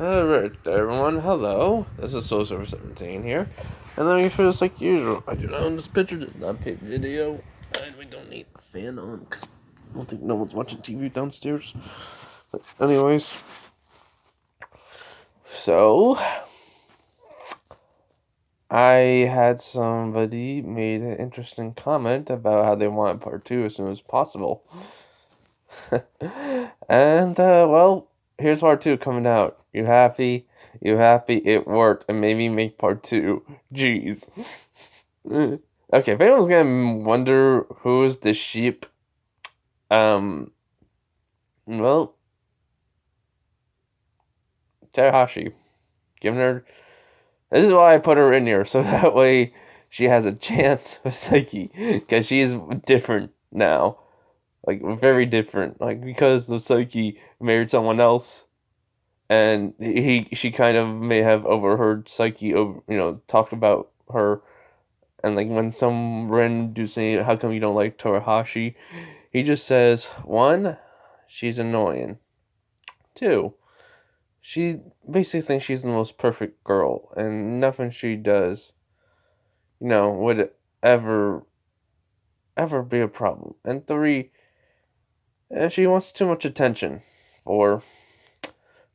Alright, everyone, hello. This is Soul17 here. And let me first, like usual, I do not own this picture, does not pay video, and we don't need a fan on, because I don't think no one's watching TV downstairs. But anyways, so, I had somebody made an interesting comment about how they want part 2 as soon as possible. And, well, here's part 2 coming out. You happy? You happy? It worked, and maybe make part 2. Jeez. Okay, if anyone's gonna wonder who's the sheep, well, Terahashi. Giving her. This is why I put her in here, so that way she has a chance with Saiki, because she's different now. Like, very different. Like, because the Saiki married someone else, and she kind of may have overheard Saiki talk about her, and like when some random dude saying, "How come you don't like Torahashi?" He just says, 1, she's annoying. 2, she basically thinks she's the most perfect girl, and nothing she does, would ever be a problem. And 3, she wants too much attention, or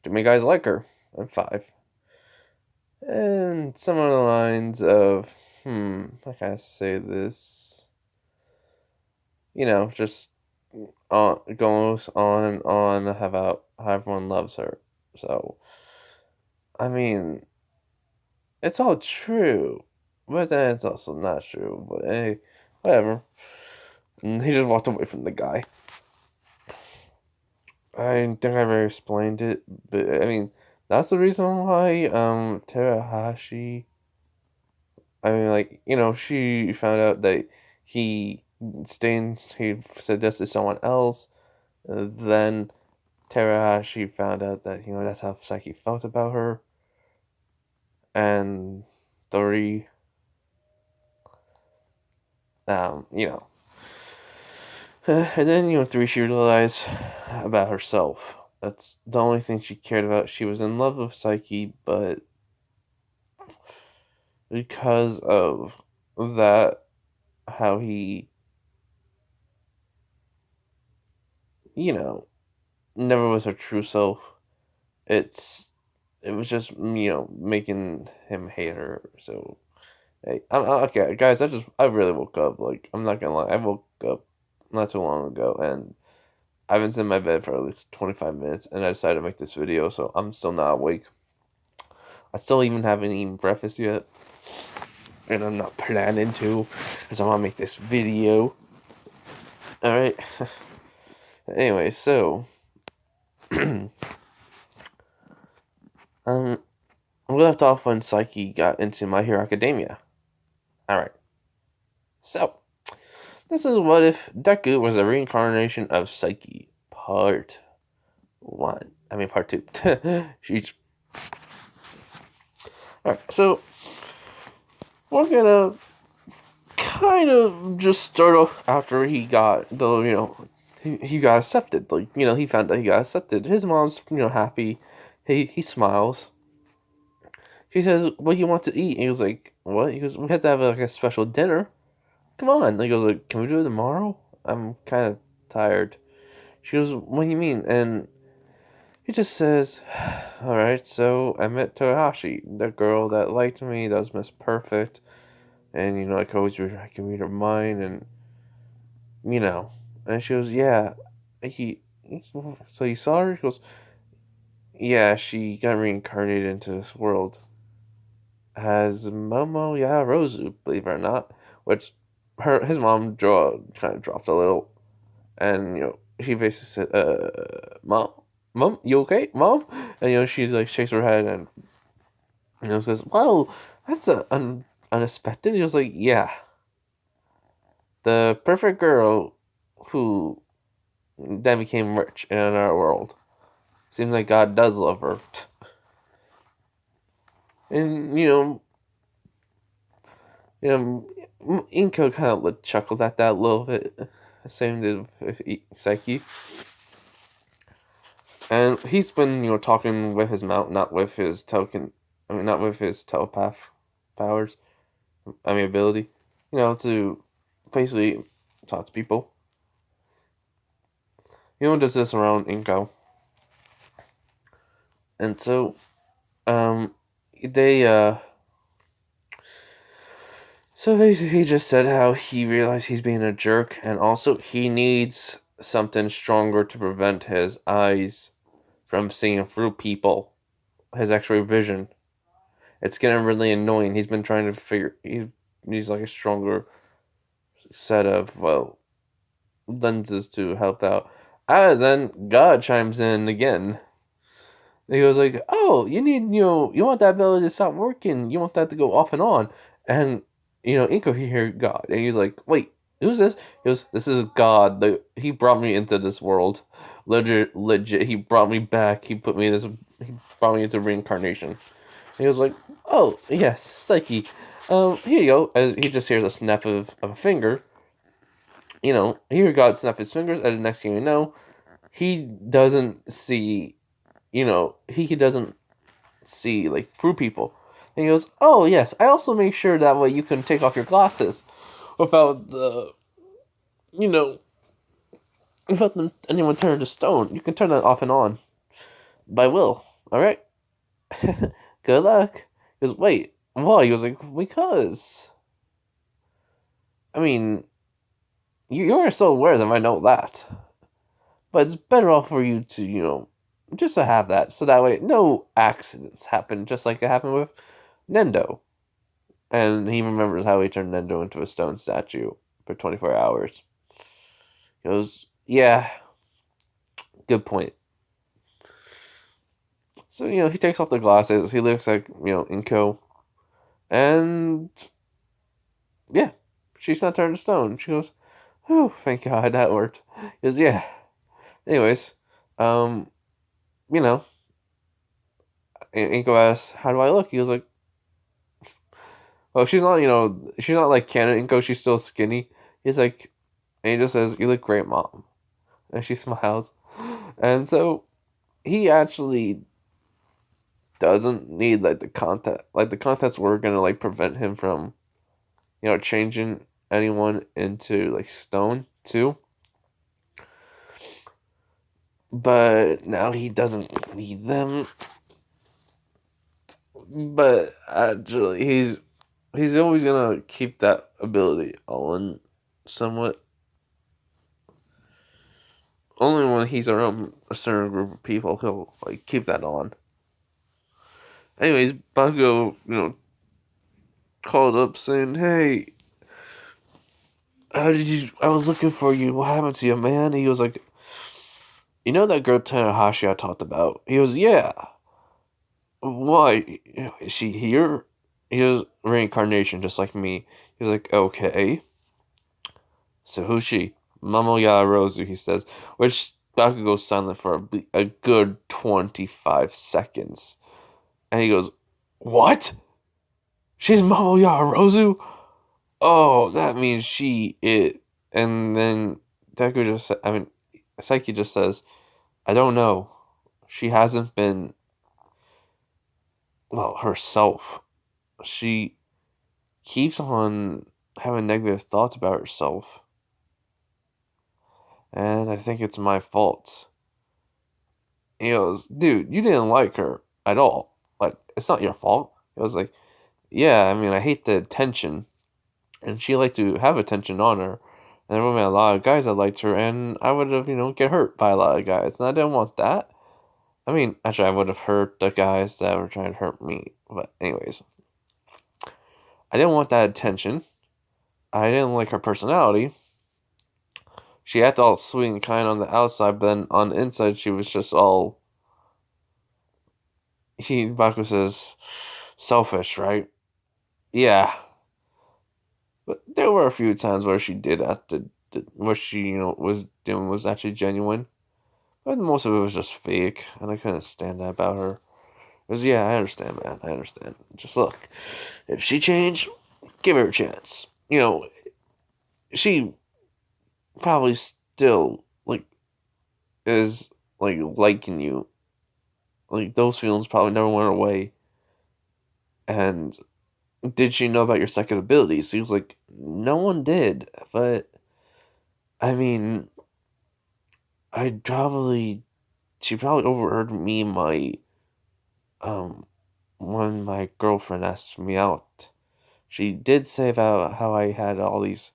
too many guys like her. And 5. And some of the lines of, how can I say this? Just goes on and on about how everyone loves her. So, I mean, it's all true, but then it's also not true. But hey, whatever. And he just walked away from the guy. I think I already explained it, but I mean, that's the reason why Terahashi. I mean, like, she found out that he said this to someone else. Then Terahashi found out that, that's how Saiki felt about her. And 3, and then, 3, she realized about herself. That's the only thing she cared about. She was in love with Saiki, but because of that, how he, never was her true self. It was just, making him hate her. So, hey, okay, guys, I really woke up. Like, I'm not gonna lie, I woke up not too long ago, and I've been sitting in my bed for at least 25 minutes, and I decided to make this video, so I'm still not awake. I still even haven't eaten breakfast yet, and I'm not planning to, because I want to make this video. Alright. Anyway, so, we left off when Saiki got into My Hero Academia. Alright. So, this is what if Deku was a reincarnation of Saiki. Part 1. I mean, part 2. Sheesh. Alright, so, we're gonna kind of just start off after he got he got accepted. Like, he found out he got accepted. His mom's, happy. He smiles. She says, "What do you want to eat?" And he was like, "What?" He goes, "We have to have like a special dinner. Come on." And he goes like, "Can we do it tomorrow? I'm kind of tired." She goes, "What do you mean?" And he just says, "Alright, so I met Torahashi, the girl that liked me, that was Miss Perfect. And, I can read her mind, and, And she goes, "Yeah." So you saw her? He goes, "Yeah, she got reincarnated into this world as Momo Yarozu, believe it or not." Which his mom kind of dropped a little. And, she basically said, Mom, you okay, Mom?" And, she, like, shakes her head and, says, "Well, that's unexpected." He was like, "Yeah. The perfect girl who then became rich in our world. Seems like God does love her." And, Inko kind of chuckled at that a little bit. Same did with Saiki. And he's been, talking with his mouth, not with his not with his telepath powers. Ability. To basically talk to people. Does this around Inko. And so, they, so basically he just said how he realized he's being a jerk, and also he needs something stronger to prevent his eyes from seeing through people, his X-ray vision. It's getting really annoying. He's been trying to figure. He needs like a stronger set of lenses to help out. As then God chimes in again. He goes like, "Oh, you need you want that ability to stop working. You want that to go off and on." And Inko he heard God, and he's like, "Wait, who's this?" He goes, "This is God. He brought me into this world. Legit. He brought me back. He put me in this. He brought me into reincarnation." And he was like, "Oh yes, Saiki. Here you go." As he just hears a snap of a finger. Here God snap his fingers, and the next thing you know, he doesn't see. He doesn't see like through people. And he goes, "Oh yes, I also make sure that way you can take off your glasses without the, you know, without anyone turning to stone. You can turn that off and on by will. All right, good luck." He goes, "Wait, why?" He was like, "Because, I mean, you're so aware of them. I know that, but it's better off for you to, just to have that, so that way no accidents happen, just like it happened with Nendo." And he remembers how he turned Nendo into a stone statue for 24 hours. He goes, "Yeah, good point." So, he takes off the glasses. He looks like, Inko. And, yeah, she's not turned to stone. She goes, "Oh, thank God, that worked." He goes, "Yeah." Anyways, um, you know, Inko asks, "How do I look?" He goes like, "Well, she's not like canon Inko. She's still skinny." He's like, and he just says, "You look great, Mom." And she smiles. And so he actually doesn't need like the content. Like the contents were gonna like prevent him from, changing anyone into like stone too. But now he doesn't need them. But actually he's always gonna keep that ability on somewhat. Only when he's around a certain group of people he'll like keep that on. Anyways, Bago, called up saying, "Hey, how did you? I was looking for you. What happened to you, man?" He was like, "You know that girl Tanahashi I talked about?" He goes, "Yeah. Why? Is she here?" He goes, "Reincarnation, just like me." He was like, "Okay. So who's she?" "Momoya Rozu," he says, which Baku goes silent for a good 25 seconds. And he goes, "What? She's Momoya Rozu? Oh, that means she it." And then Saiki just says, "I don't know. She hasn't been, well, herself. She keeps on having negative thoughts about herself. And I think it's my fault." He goes, "Dude, you didn't like her at all. Like, it's not your fault." It was like, "Yeah, I mean, I hate the attention. And she liked to have attention on her. And there were a lot of guys that liked her, and I would have, get hurt by a lot of guys. And I didn't want that. I mean, actually, I would have hurt the guys that were trying to hurt me. But, anyways, I didn't want that attention. I didn't like her personality. She acted all sweet and kind on the outside, but then on the inside, she was just all." Baku says, "Selfish, right?" "Yeah. But there were a few times where she did act, what she, was doing was actually genuine. But most of it was just fake, and I couldn't stand that about her. Because, yeah, I understand, man. I understand. Just look, if she changed, give her a chance. She probably still, like, is like liking you. Like those feelings probably never went away. And did she know about your second ability? Seems like no one did. But I mean, I probably she probably overheard me and my um when my girlfriend asked me out. She did say about how I had all these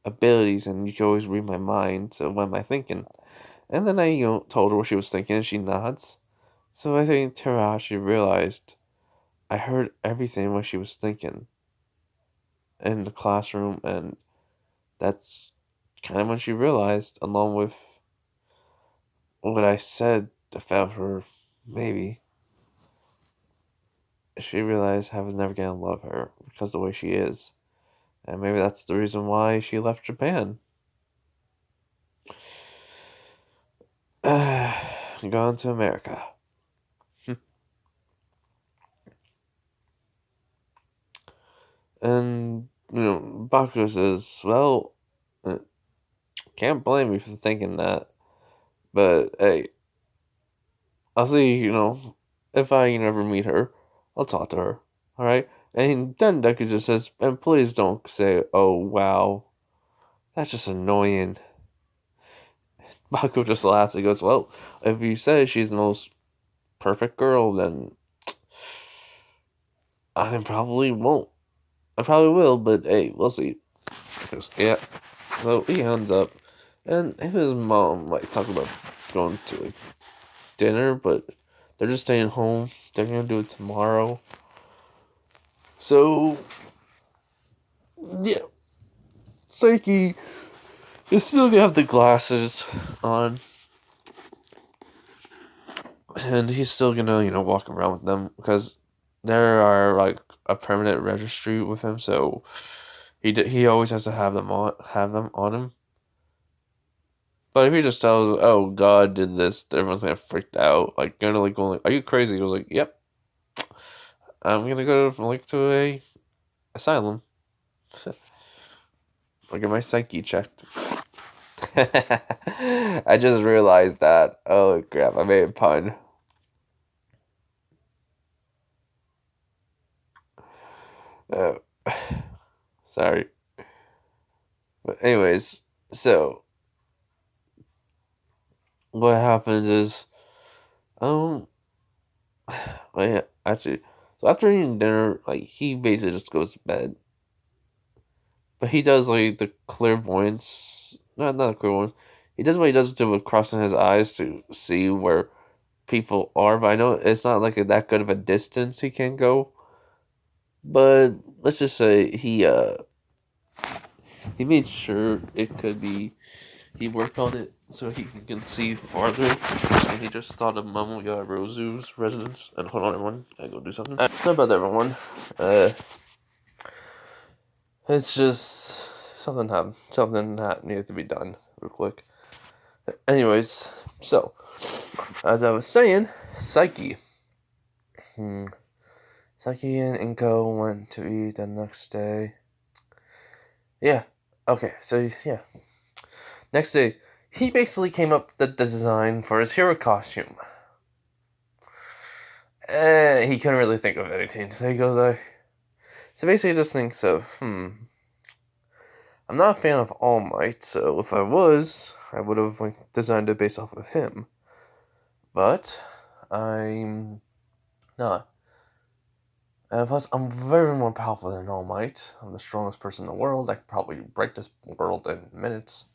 abilities and you could always read my mind. So what am I thinking? And then I told her what she was thinking, and she nods. So I think Tarashi realized I heard everything what she was thinking in the classroom, and that's kind of when she realized, along with what I said about her, maybe she realized I was never gonna love her because of the way she is, and maybe that's the reason why she left Japan. Gone to America. And, Baku says, well, can't blame me for thinking that. But, hey, I'll see, if I ever meet her, I'll talk to her. Alright? And then Deku just says, and please don't say, oh, wow. That's just annoying. Baku just laughs and goes, well, if you say she's the most perfect girl, then I probably won't. I probably will, but hey, we'll see. Goes, yeah. So he ends up, and him and his mom like talk about going to like dinner, but they're just staying home. They're gonna do it tomorrow. So yeah, Saiki is still gonna have the glasses on, and he's still gonna walk around with them because there are like a permanent registry with him. So he always has to have them on him. But if he just tells, "Oh, God did this," everyone's gonna freak out. Like, gonna like going, "Are you crazy?" He was like, "Yep, I'm gonna go to a asylum. I'll get my psyche checked." I just realized that. Oh crap! I made a pun. Uh, sorry. But anyways, so what happens is, um, well, yeah, actually, so after eating dinner, like he basically just goes to bed. But he does like the clairvoyance, not a clairvoyance. He does what he does to with crossing his eyes to see where people are. But I know it's not like that good of a distance he can go. But let's just say he made sure it could be. He worked on it so he can see farther. And he just thought of Momoya Rozu's residence. And hold on, everyone, I go do something. Sorry about that, everyone. It's just something that needed to be done real quick. Anyways, so as I was saying, Saiki. Saiki and Inko went to eat the next day. Yeah. Okay. So yeah. Next day, he basically came up with the design for his hero costume. He couldn't really think of anything. So he goes, So basically, he just thinks of, I'm not a fan of All Might, so if I was, I would have designed it based off of him. But I'm not. And plus, I'm very more powerful than All Might. I'm the strongest person in the world. I could probably break this world in minutes.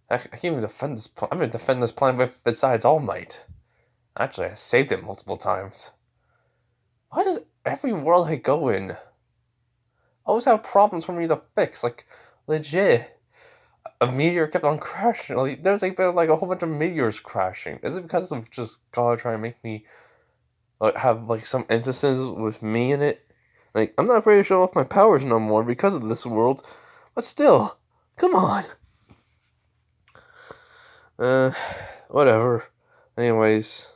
I can't even defend this. I'm gonna defend this planet besides All Might. Actually, I saved it multiple times. Why does every world I go in always have problems for me to fix? Like, legit. A meteor kept on crashing. Like, there's been like a whole bunch of meteors crashing. Is it because of just God trying to make me have like some instances with me in it? Like, I'm not afraid to show off my powers no more because of this world. But still, come on. Whatever. Anyways.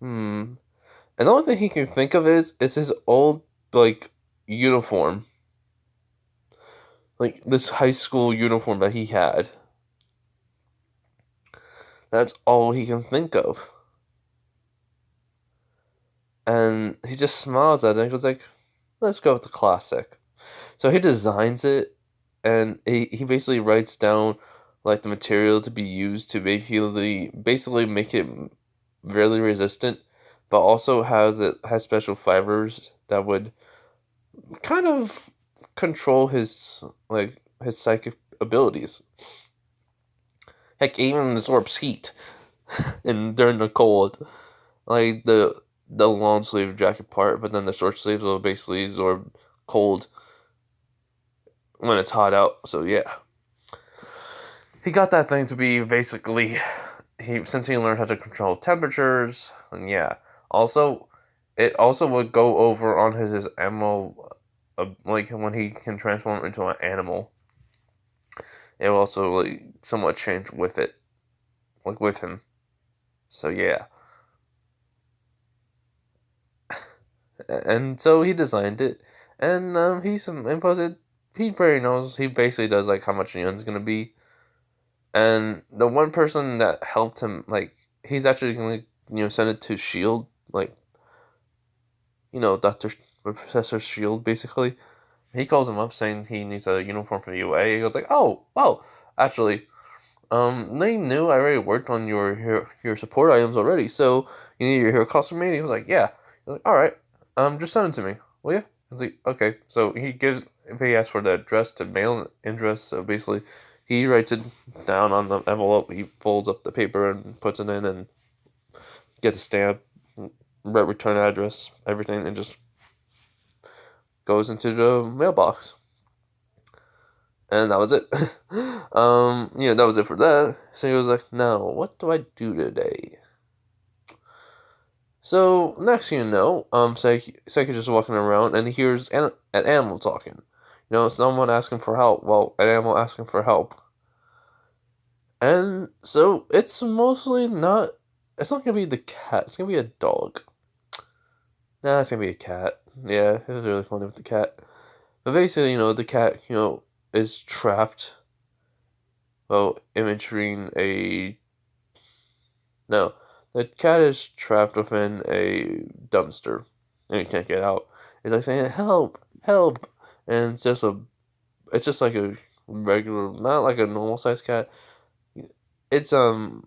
And the only thing he can think of is his old, like, uniform. Like, this high school uniform that he had. That's all he can think of. And he just smiles at it and goes like, let's go with the classic. So he designs it, and he basically writes down like the material to be used to basically make it really resistant, but also has special fibers that would kind of control his psychic abilities. Heck, even absorbs heat and during the cold, like the long sleeve jacket part, but then the short sleeves will basically absorb cold when it's hot out. So yeah, he got that thing to be basically since he learned how to control temperatures, and yeah. Also, it also would go over on his ammo, like when he can transform into an animal. It will also like somewhat change with it, like with him. So yeah, and so he designed it, and he's imposed it. He pretty knows. He basically does like how much Neon's gonna be, and the one person that helped him, like he's actually gonna send it to Shield, like Doctor Professor Shield basically. He calls him up saying he needs a uniform for the UA. He goes like, oh, well, actually, they knew I already worked on your support items already, so you need your hero costume made? He was like, yeah. He was like, alright, just send it to me, will you? I was like, okay. So if he asks for the address to mail address, so basically, he writes it down on the envelope, he folds up the paper and puts it in and gets a stamp, return address, everything, and just goes into the mailbox. And that was it. That was it for that. So he was like, now, what do I do today? So, next thing you know, Saiki just walking around and he hears an animal talking. Someone asking for help. Well, an animal asking for help. And so, it's not gonna be the cat, it's gonna be a dog. Nah, it's gonna be a cat. Yeah, it was really funny with the cat. But basically, the cat, is trapped. Well, imagining a. No. The cat is trapped within a dumpster. And he can't get out. It's like saying, help! Help! And it's just like a regular, not like a normal sized cat. It's,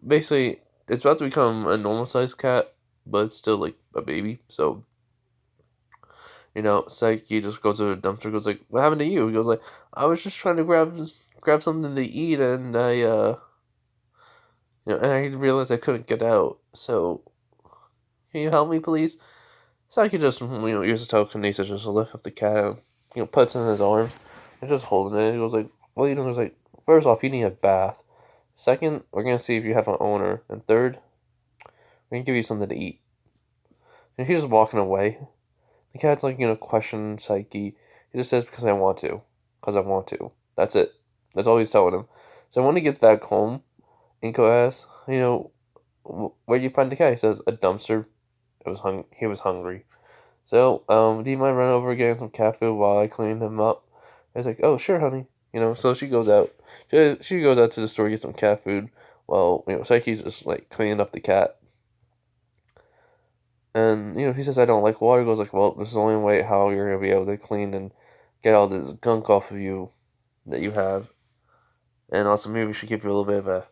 basically, it's about to become a normal sized cat, but it's still like a baby. So, Saiki just goes to the dumpster, goes like, what happened to you? He goes like, I was just trying to grab something to eat, and I realized I couldn't get out. So, can you help me, please? Saiki just, uses telekinesis just to lift up the cat, and, puts it in his arms, and just holding it. He goes like, well, he goes like, first off, you need a bath. Second, we're gonna see if you have an owner, and third, we're gonna give you something to eat. And he's just walking away. The cat's like, question Saiki. He just says, because I want to. Because I want to. That's it. That's all he's telling him. So when he gets back home, Inko asks, where'd you find the cat? He says, a dumpster. He was hungry. So, do you mind running over and getting some cat food while I clean him up? I was like, oh, sure, honey. So she goes out. She goes out to the store to get some cat food. Well, Saiki's just, like, cleaning up the cat. And, he says, I don't like water. He goes like, well, this is the only way how you're going to be able to clean and get all this gunk off of you that you have. And also, maybe we should give you a little bit of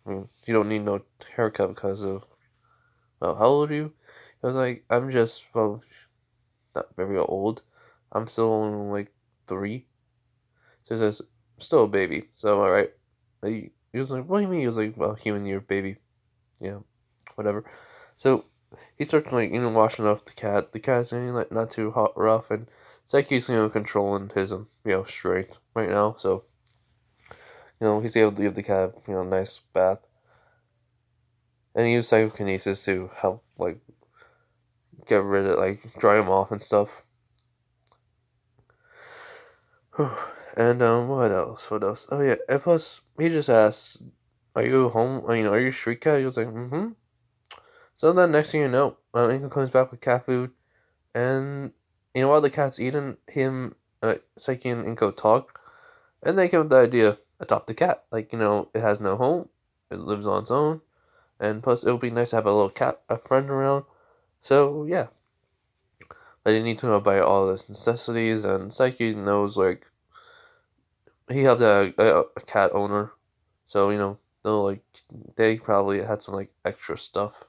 you don't need no haircut because of, well, how old are you? I was like, I'm just, well, not very old. I'm still only like 3. So he says, still a baby. So, alright. He was like, what do you mean? He was like, well, human year baby. Yeah, whatever. So, he starts like, washing off the cat. The cat's like not too hot, rough, and it's like he's, controlling his, strength right now. So, he's able to give the cat, a nice bath. And he used psychokinesis to help, like, get rid of, like, dry him off and stuff. And, what else? What else? Oh, yeah. And plus, he just asks, are you home? Are you a street cat? He was like, mm-hmm. So then, next thing you know, Inko comes back with cat food. And, while the cat's eating, Saiki and Inko talk. And they come up with the idea, adopt the cat. Like, it has no home. It lives on its own. and plus it would be nice to have a little cat, a friend around. So yeah, but you need to know about all this necessities, and Saiki knows like he helped a cat owner, so they'll like they probably had some like extra stuff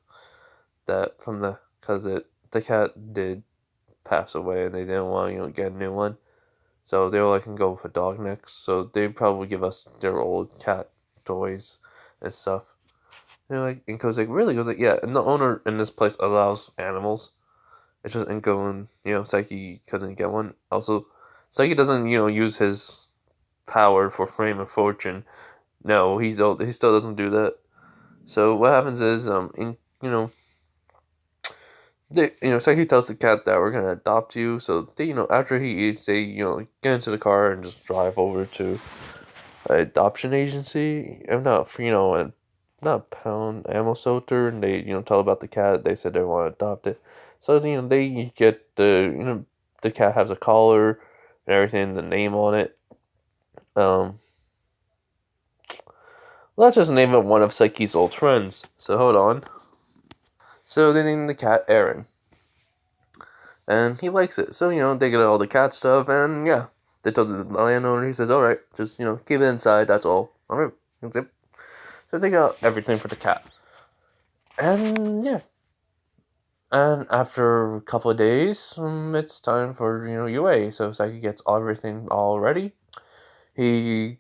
that from the because it the cat did pass away and they didn't want to get a new one. So they were like, can go with a dog next. So they probably give us their old cat toys and stuff. And like, and goes like, really? Goes like, yeah. And the owner in this place allows animals. It's just Inko and Saiki couldn't get one. Also, Saiki doesn't use his power for fame and fortune. No, he still doesn't do that. So what happens is Saiki tells the cat that we're gonna adopt you. So they after he eats, they get into the car and just drive over to adoption agency. I'm not and not pound animal shelter, and they tell about the cat. They said they want to adopt it, so they get the cat has a collar and everything, the name on it. Let's just name it one of Saiki's old friends. So hold on. So they named the cat Aaron, and he likes it. So they get all the cat stuff, and yeah, they told the landowner. He says, "All right, just keep it inside. That's all. All right." So they got everything for the cat. And yeah. And after a couple of days, it's time for, UA. So Saiki gets everything all ready. He,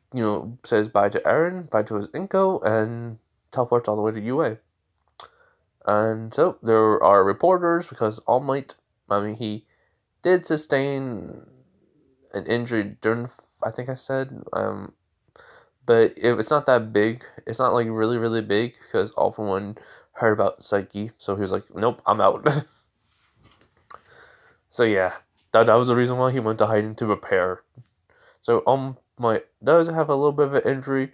says bye to Aaron, bye to his Inko, and teleports all the way to UA. And so there are reporters because All Might, he did sustain an injury during, I think I said, but it's not that big. It's not like really, really big because All For One heard about Saiki, so he was like, "Nope, I'm out." So yeah, that was the reason why he went to hiding to repair. So Might does have a little bit of an injury,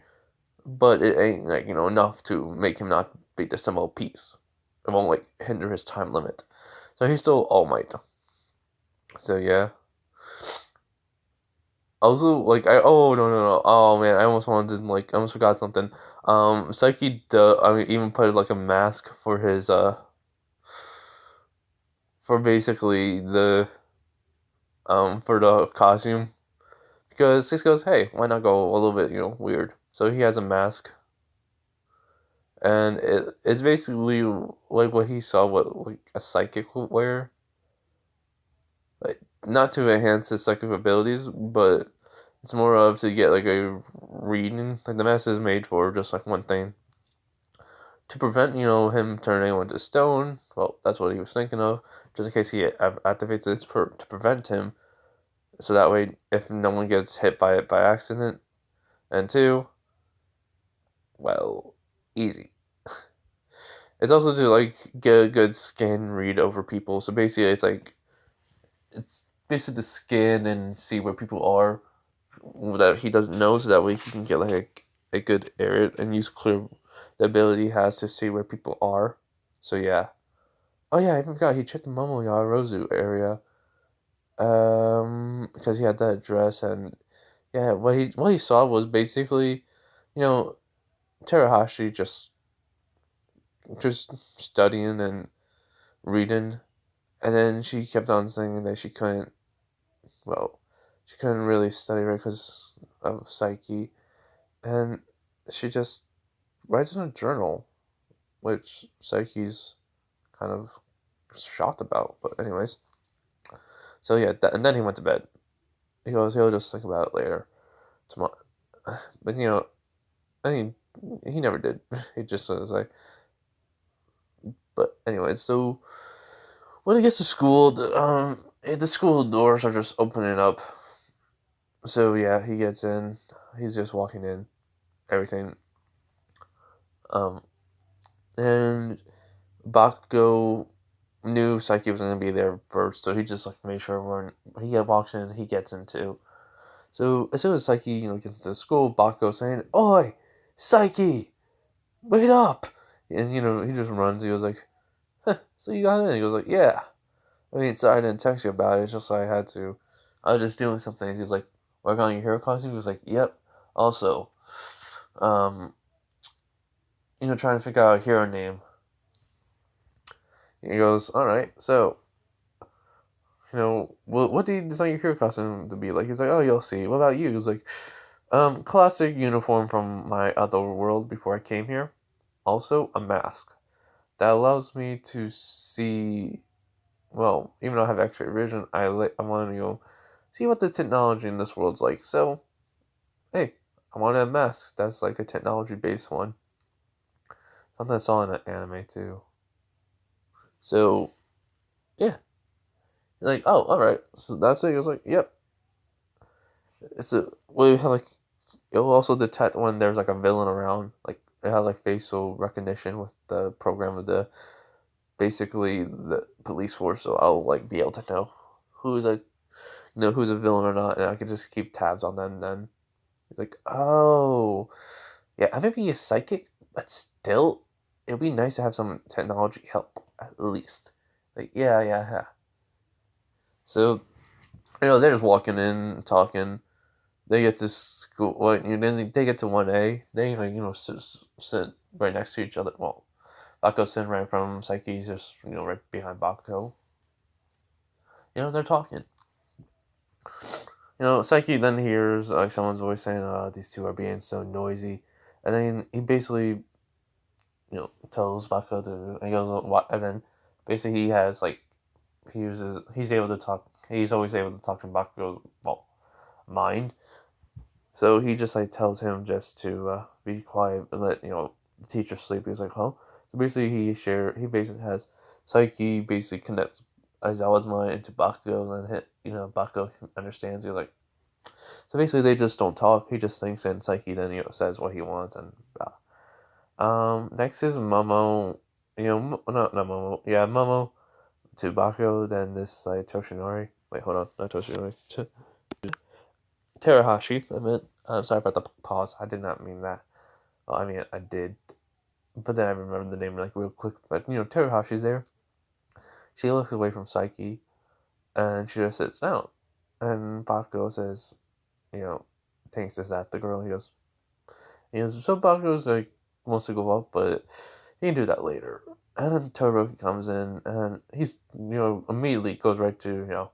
but it ain't like enough to make him not beat the Simo piece. It won't like hinder his time limit. So he's still All Might. So yeah. Also, like oh no, oh man, I almost wanted to I almost forgot something. Saiki even put like a mask for his for basically the for the costume, because he goes, hey, why not go a little bit weird? So he has a mask, and it's basically like what he saw what like a psychic would wear, like not to enhance his psychic abilities, but it's more of to get like a reading. Like the mask is made for just like one thing, to prevent him turning anyone to stone. Well, that's what he was thinking of, just in case he activates this to prevent him, so that way if no one gets hit by it by accident. And two, well, easy. It's also to like get a good skin read over people. So basically, it's basically the skin and see where people are that he doesn't know, so that way he can get like a good area and use clear the ability he has to see where people are. So yeah. Oh yeah, I forgot he checked the Momo Yarozu area. Because he had that address, and yeah, what he saw was basically, you know, Terahashi just studying and reading, and then she kept on saying that well, she couldn't really study right because of Saiki, and she just writes in a journal, which Saiki's kind of shocked about. But anyways, so yeah, and then he went to bed. He goes, he'll just think about it later, tomorrow. But I mean, he never did. He just was like, but anyways, so when he gets to school, the school doors are just opening up. So yeah, he gets in. He's just walking in, everything. Um, and Bakugo knew Saiki was gonna be there first, so he just like made sure everyone he walks in, he gets in too. So as soon as Saiki gets to school, Bakugo saying, "Oi, Saiki, wait up!" And he just runs. He was like, huh, "So you got in?" He goes like, "Yeah." I mean, sorry I didn't text you about it. It's just like I had to. I was just doing something. He's like, "Work on your hero costume." He was like, "Yep." Also, um, trying to figure out a hero name. And he goes, all right, so, what do you design your hero costume to be like? He's like, oh, you'll see. What about you? He's like, classic uniform from my other world before I came here. Also, a mask that allows me to see. Well, even though I have X-ray vision, I want to see what the technology in this world's like. So, hey, I want a mask that's like a technology-based one. Something I saw in an anime too. So, yeah, like, oh, all right. So that's it. He was like, yep. It's a we have like it will also detect when there's like a villain around. Like it has like facial recognition with the program of the basically the police force. So I'll like be able to know who's like who's a villain or not, and I can just keep tabs on them. Then it's like, oh, yeah, I may be a psychic, but still, it'd be nice to have some technology help at least. Like, yeah. So they're just walking in, talking. They get to school. Well, then they get to 1A. They like sit right next to each other. Well, Baku's sitting right in front of him. Saiki's just right behind Baku. They're talking. Saiki then hears like someone's voice saying, these two are being so noisy," and then he basically tells Baku to, and he goes what, and then basically he has like he's able to talk. He's always able to talk in Baku's mind. So he just like tells him just to be quiet and let the teacher sleep. He's like, huh? So basically, he basically has Saiki basically connects Aizawa's mind into Bakugo, and Bakugo understands. He's like, so basically they just don't talk. He just thinks, and Saiki then says what he wants, and next is Momo. Not Momo. Yeah, Momo to Bakugo. Then this like Toshinori. Wait, hold on, not Toshinori. Terahashi, I meant. I'm sorry about the pause. I did not mean that. Well, I mean, I did. But then I remembered the name like real quick. But, Terahashi's there. She looks away from Saiki and she just sits down. And Bakugo says, you know, thinks, is that the girl? He goes, so Bakugo's like, wants to go up, but he can do that later. And then Todoroki comes in and he's, immediately goes right to,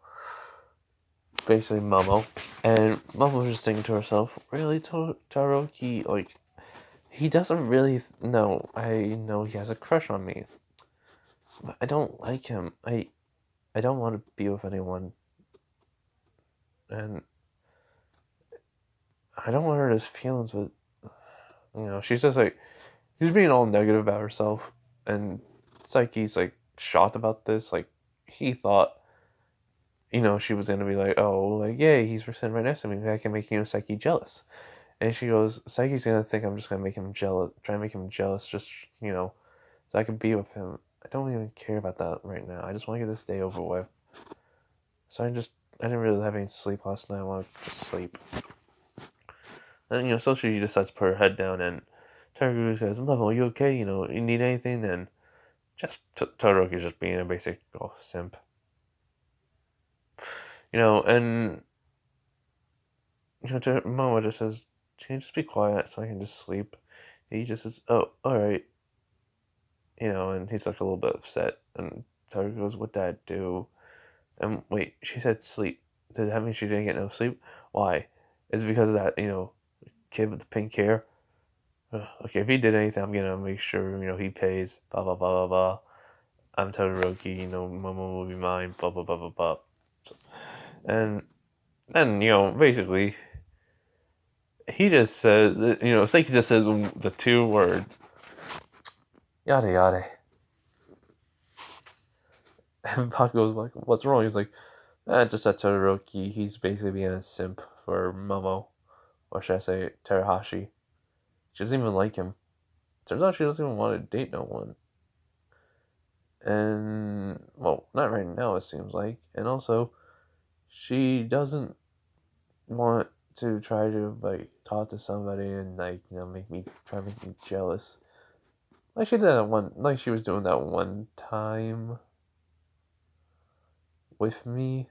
basically Momo. And Momo's just thinking to herself, really, Todoroki, like, he doesn't really know. I know he has a crush on me, but I don't like him. I don't want to be with anyone, and I don't want her to feelings with. She's just like she's being all negative about herself, and Saiki's like shocked about this. Like he thought, she was gonna be like, oh, like yay, he's sitting right next to me. Maybe I can make Saiki jealous. And she goes, Saiki's gonna think I'm just gonna make him jealous, try and make him jealous, just so I can be with him. I don't even care about that right now. I just want to get this day over with. So I didn't really have any sleep last night. I want to just sleep. And so she decides to put her head down, and Todoroki says, "Level, are you okay? You need anything?" Then just Todoroki's just being a basic simp. And Momo just says, "Can you just be quiet so I can just sleep?" And he just says, "Oh, all right." And he's like a little bit upset. And Todoroki goes, "What did I do?" And wait, she said sleep. Does that mean she didn't get no sleep? Why? Is it because of that, kid with the pink hair? Okay, if he did anything, I'm gonna make sure, he pays. Blah, blah, blah, blah, blah. I'm Todoroki, Momo will be mine. Blah, blah, blah, blah, blah. So, and then, basically, he just says, Seiki just says the two words, yada, yada. And Bakugo's like, what's wrong? He's like, just that Todoroki, he's basically being a simp for Momo. Or should I say, Terahashi. She doesn't even like him. Turns out she doesn't even want to date no one. And, well, not right now, it seems like. And also, she doesn't want to try to, like, talk to somebody and, like, make me jealous. Like she did that like she was doing that one time with me.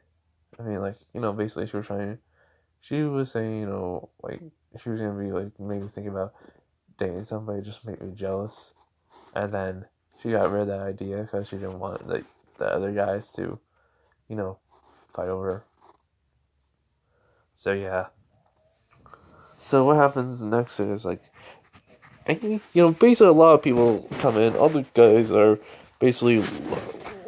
I mean, like, basically she was saying, like, she was gonna be, like, maybe thinking about dating somebody just make me jealous. And then she got rid of that idea because she didn't want like the other guys to, you know, fight over her. So yeah. So what happens next is like, I think basically a lot of people come in. All the guys are basically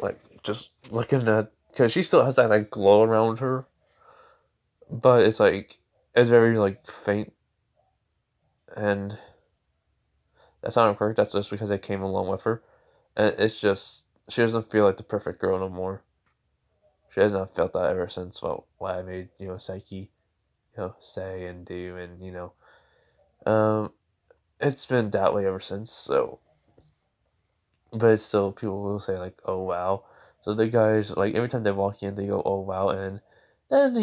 like just looking at because she still has that like glow around her, but it's like it's very like faint, and that's not correct. That's just because I came along with her, and it's just she doesn't feel like the perfect girl no more. She has not felt that ever since what I made Saiki say and do, and it's been that way ever since. So, but still, people will say like, "Oh wow." So the guys like every time they walk in, they go, "Oh wow," and then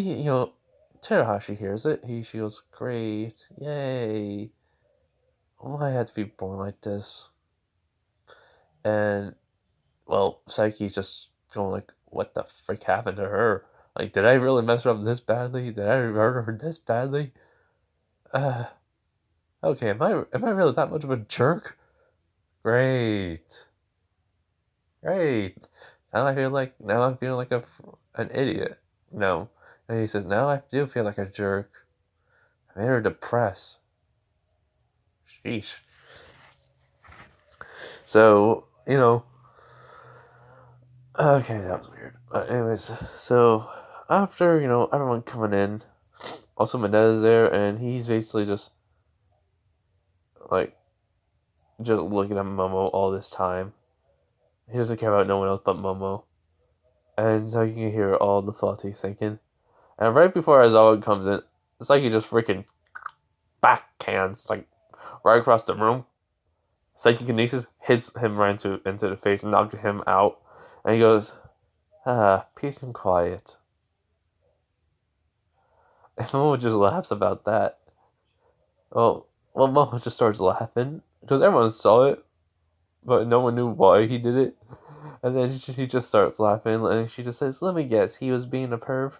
Terahashi hears it. She goes, "Great, yay! Oh, I had to be born like this." And well, Psyche's just going like, "What the frick happened to her? Like, did I really mess her up this badly? Did I murder her this badly? Uh, okay, am I really that much of a jerk? Great, great. Now I feel like an idiot. No." And he says, "Now I do feel like a jerk. I made her depressed." Sheesh. So, okay, that was weird. But anyways, so after, everyone coming in, also Mendez there, and he's basically like, just looking at Momo all this time. He doesn't care about no one else but Momo. And so you can hear all the thoughts he's thinking. And right before Aizawa comes in, it's like he just freaking backhands, like, right across the room. Psychokinesis hits him right into the face and knocks him out. And he goes, peace and quiet. And Momo just laughs about that. Well, Momo just starts laughing because everyone saw it, but no one knew why he did it. And then he just starts laughing, and she just says, "Let me guess, he was being a perv."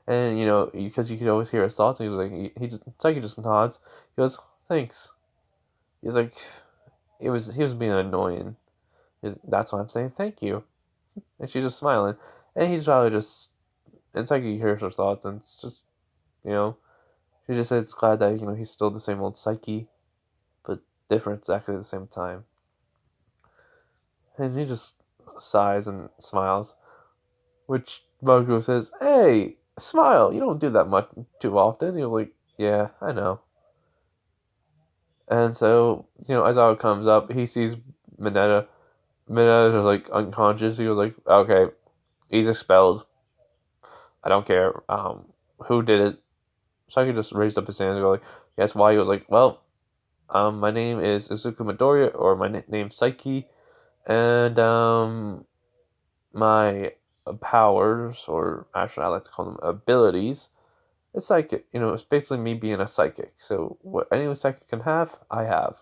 And because you could always hear his thoughts, and he's like, it's like he just nods. He goes, "Thanks." He's like, he was being annoying. That's why I'm saying thank you. And she's just smiling, and he's probably just. It's like he hears her thoughts, and it's just you know she just says it's glad that he's still the same old Psyche, but different exactly at the same time. And he just sighs and smiles, which Bakugo says, "Hey, smile. You don't do that much too often." You're like, "Yeah, I know." And so, as Aizawa comes up, he sees Mineta. Mineta's just like unconscious. He was like, "Okay, he's expelled. I don't care. Who did it?" Saki just raised up his hand and go like, "Yes, why?" He was like, "Well, my name is Izuku Midoriya, or my name's Saiki, and my powers, or actually I like to call them abilities, it's psychic. It's basically me being a psychic. So what any psychic can have, I have."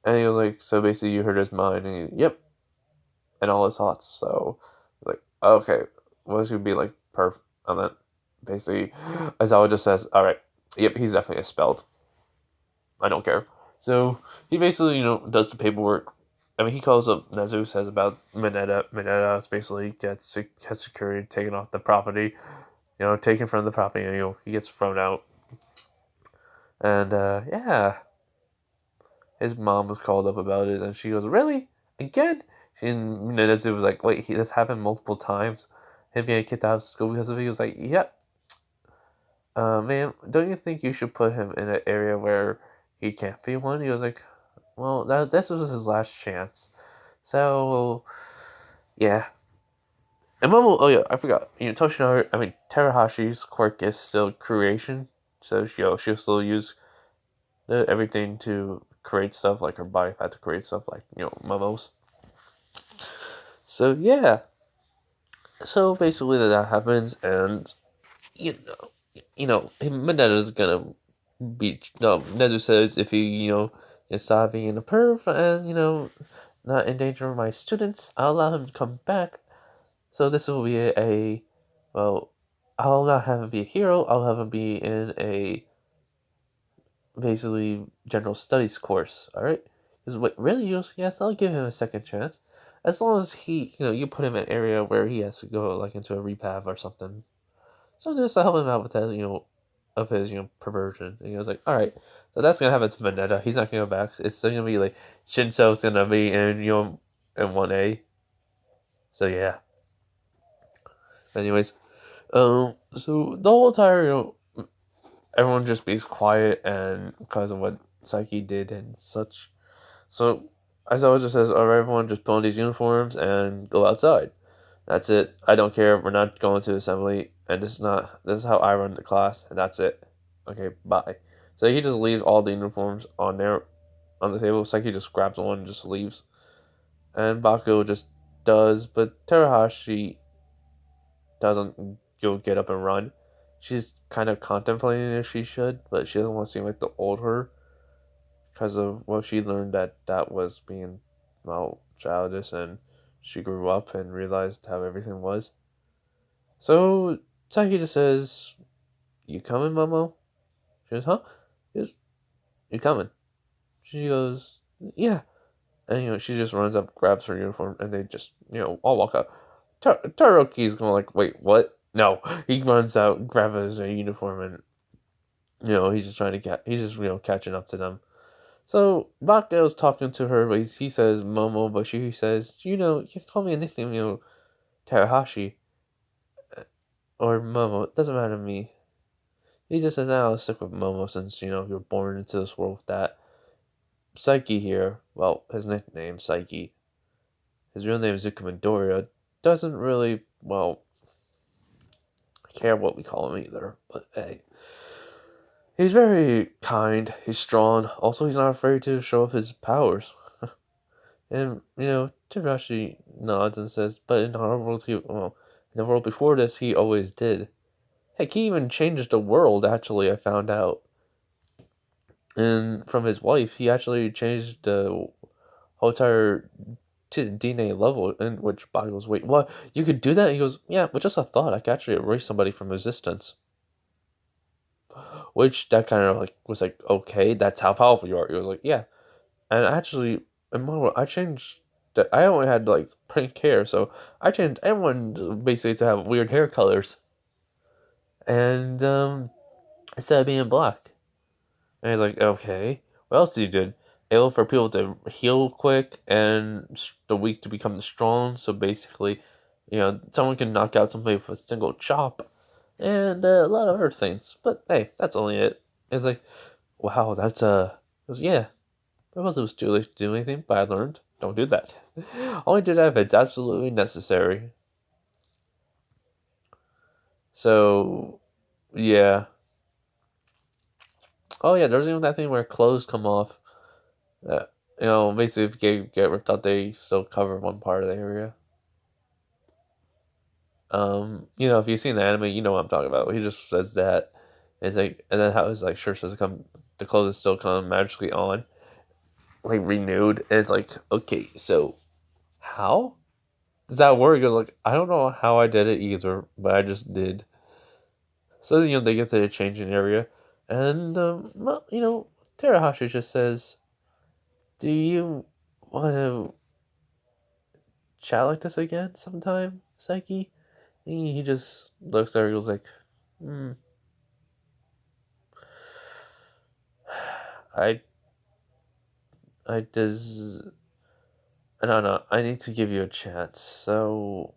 And he was like, "So basically you heard his mind," and yep, and all his thoughts. So like, okay, what's gonna be like perfect? And then basically, Aizawa just says, "All right, yep, he's definitely expelled. I don't care." So he basically, does the paperwork. I mean, he calls up Nezu, says about Mineta. Mineta basically has security taken off the property, taken from the property, and he gets thrown out. And yeah, his mom was called up about it, and she goes, "Really? Again?" And Nezu was like, "Wait, this happened multiple times. Him being kicked out of school because of it." He was like, "Yep. Ma'am, don't you think you should put him in an area where he can't be one?" He was like, "Well, this was his last chance." So, yeah. And Momo, oh yeah, I forgot. Toshinori, I mean, Terahashi's quirk is still creation. So, she'll still use everything to create stuff, like her body fat to create stuff, like, Momo's. So, yeah. So, basically, that happens, and, Mineta's gonna be. No, Nezu says if he, can stop being a perv and, not endanger my students, I'll allow him to come back. So this will be well, I'll not have him be a hero. I'll have him be in a basically general studies course. All right. Because wait, really? Yes, I'll give him a second chance, as long as you put him in an area where he has to go like into a rehab or something. So just to help him out with that, of his perversion. And he was like, all right, so that's gonna happen to Vendetta. He's not gonna go back. It's still gonna be like Shinso's gonna be in 1A. So yeah. Anyways, so the whole entire everyone just being quiet and because of what Saiki did and such. So Aizawa just says, "All right, everyone, just put on these uniforms and go outside. That's it. I don't care. We're not going to assembly, and this is how I run the class, and that's it. Okay, bye." So he just leaves all the uniforms on there on the table. Saiki just grabs one and just leaves, and Bakugo just does, but Terahashi doesn't go get up and run. She's kind of contemplating if she should, but she doesn't want to seem like the old her because of she learned that was being childish, and she grew up and realized how everything was. So Saki just says, "You coming, Momo?" She goes, "Huh?" He goes, "You coming?" She goes, "Yeah." And she just runs up, grabs her uniform, and they just all walk out. Taroki's going like, "Wait, what?" No, he runs out, grabs his uniform, and he's just trying to he's just catching up to them. So Bakugo's talking to her, but he says Momo, but she says, you can call me a nickname, Terahashi or Momo. It doesn't matter to me. He just says, I'll stick with Momo since you're born into this world with that. Saiki here, well, his nickname Saiki, his real name is Zuka Midoriya, doesn't really care what we call him either. But hey, he's very kind. He's strong. Also, he's not afraid to show off his powers. And Terashi nods and says, "But in our world, in the world before this, he always did. Heck, he even changed the world. Actually, I found out, and from his wife, he actually changed the whole entire DNA level." In which Bobby goes, "Wait, what? You could do that?" And he goes, "Yeah, but just a thought. I could actually erase somebody from existence." Which that kind of like was like, okay, that's how powerful you are. He was like, "Yeah." And actually, in my world, I changed. I only had like pink hair, so I changed everyone basically to have weird hair colors, and instead of being black. And he's like, okay, what else did you do? Able for people to heal quick and the weak to become the strong. So basically, someone can knock out somebody with a single chop, and a lot of other things. But hey, that's only it. It's like, wow, that's yeah. I wasn't too late to do anything, but I learned don't do that. Only do that if it's absolutely necessary. So, yeah. Oh yeah, there's even that thing where clothes come off. Basically, if you get ripped out, they still cover one part of the area. If you've seen the anime, you know what I'm talking about. He just says that. It's like, and then how his like shirt says come, the clothes still come magically on, like renewed. And it's like, okay, so how does that work? He goes like, I don't know how I did it either, but I just did. So they get to the changing area, and Terahashi just says, "Do you want to chat like this again sometime, Saiki?" And he just looks at her. He goes like, hmm, "I, I does, I don't know. I need to give you a chance. So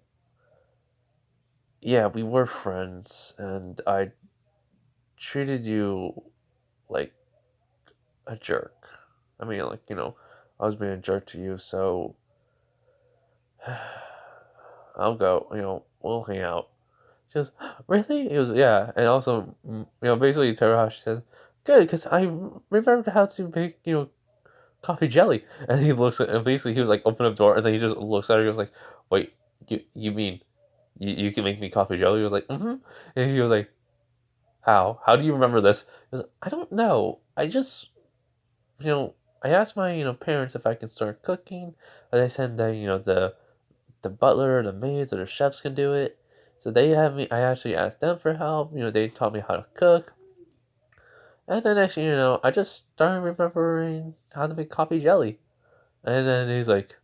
yeah, we were friends, and I treated you like a jerk. I mean, like I was being a jerk to you, so." I'll go. We'll hang out. She goes, really? He goes, yeah. And also, basically, Terahashi says, good, because I remembered how to make, coffee jelly. And he looks at, and basically, he was like, open up door, and then he just looks at her. He was like, wait, you mean you can make me coffee jelly? He was like, mm-hmm. And he was like, how? How do you remember this? He goes, I don't know. I just, you know, I asked my, parents if I can start cooking. And they said that, the butler, the maids, or the chefs can do it. So they have me. I actually asked them for help. They taught me how to cook, And then next thing you know, I just started remembering how to make coffee jelly. And then he's like,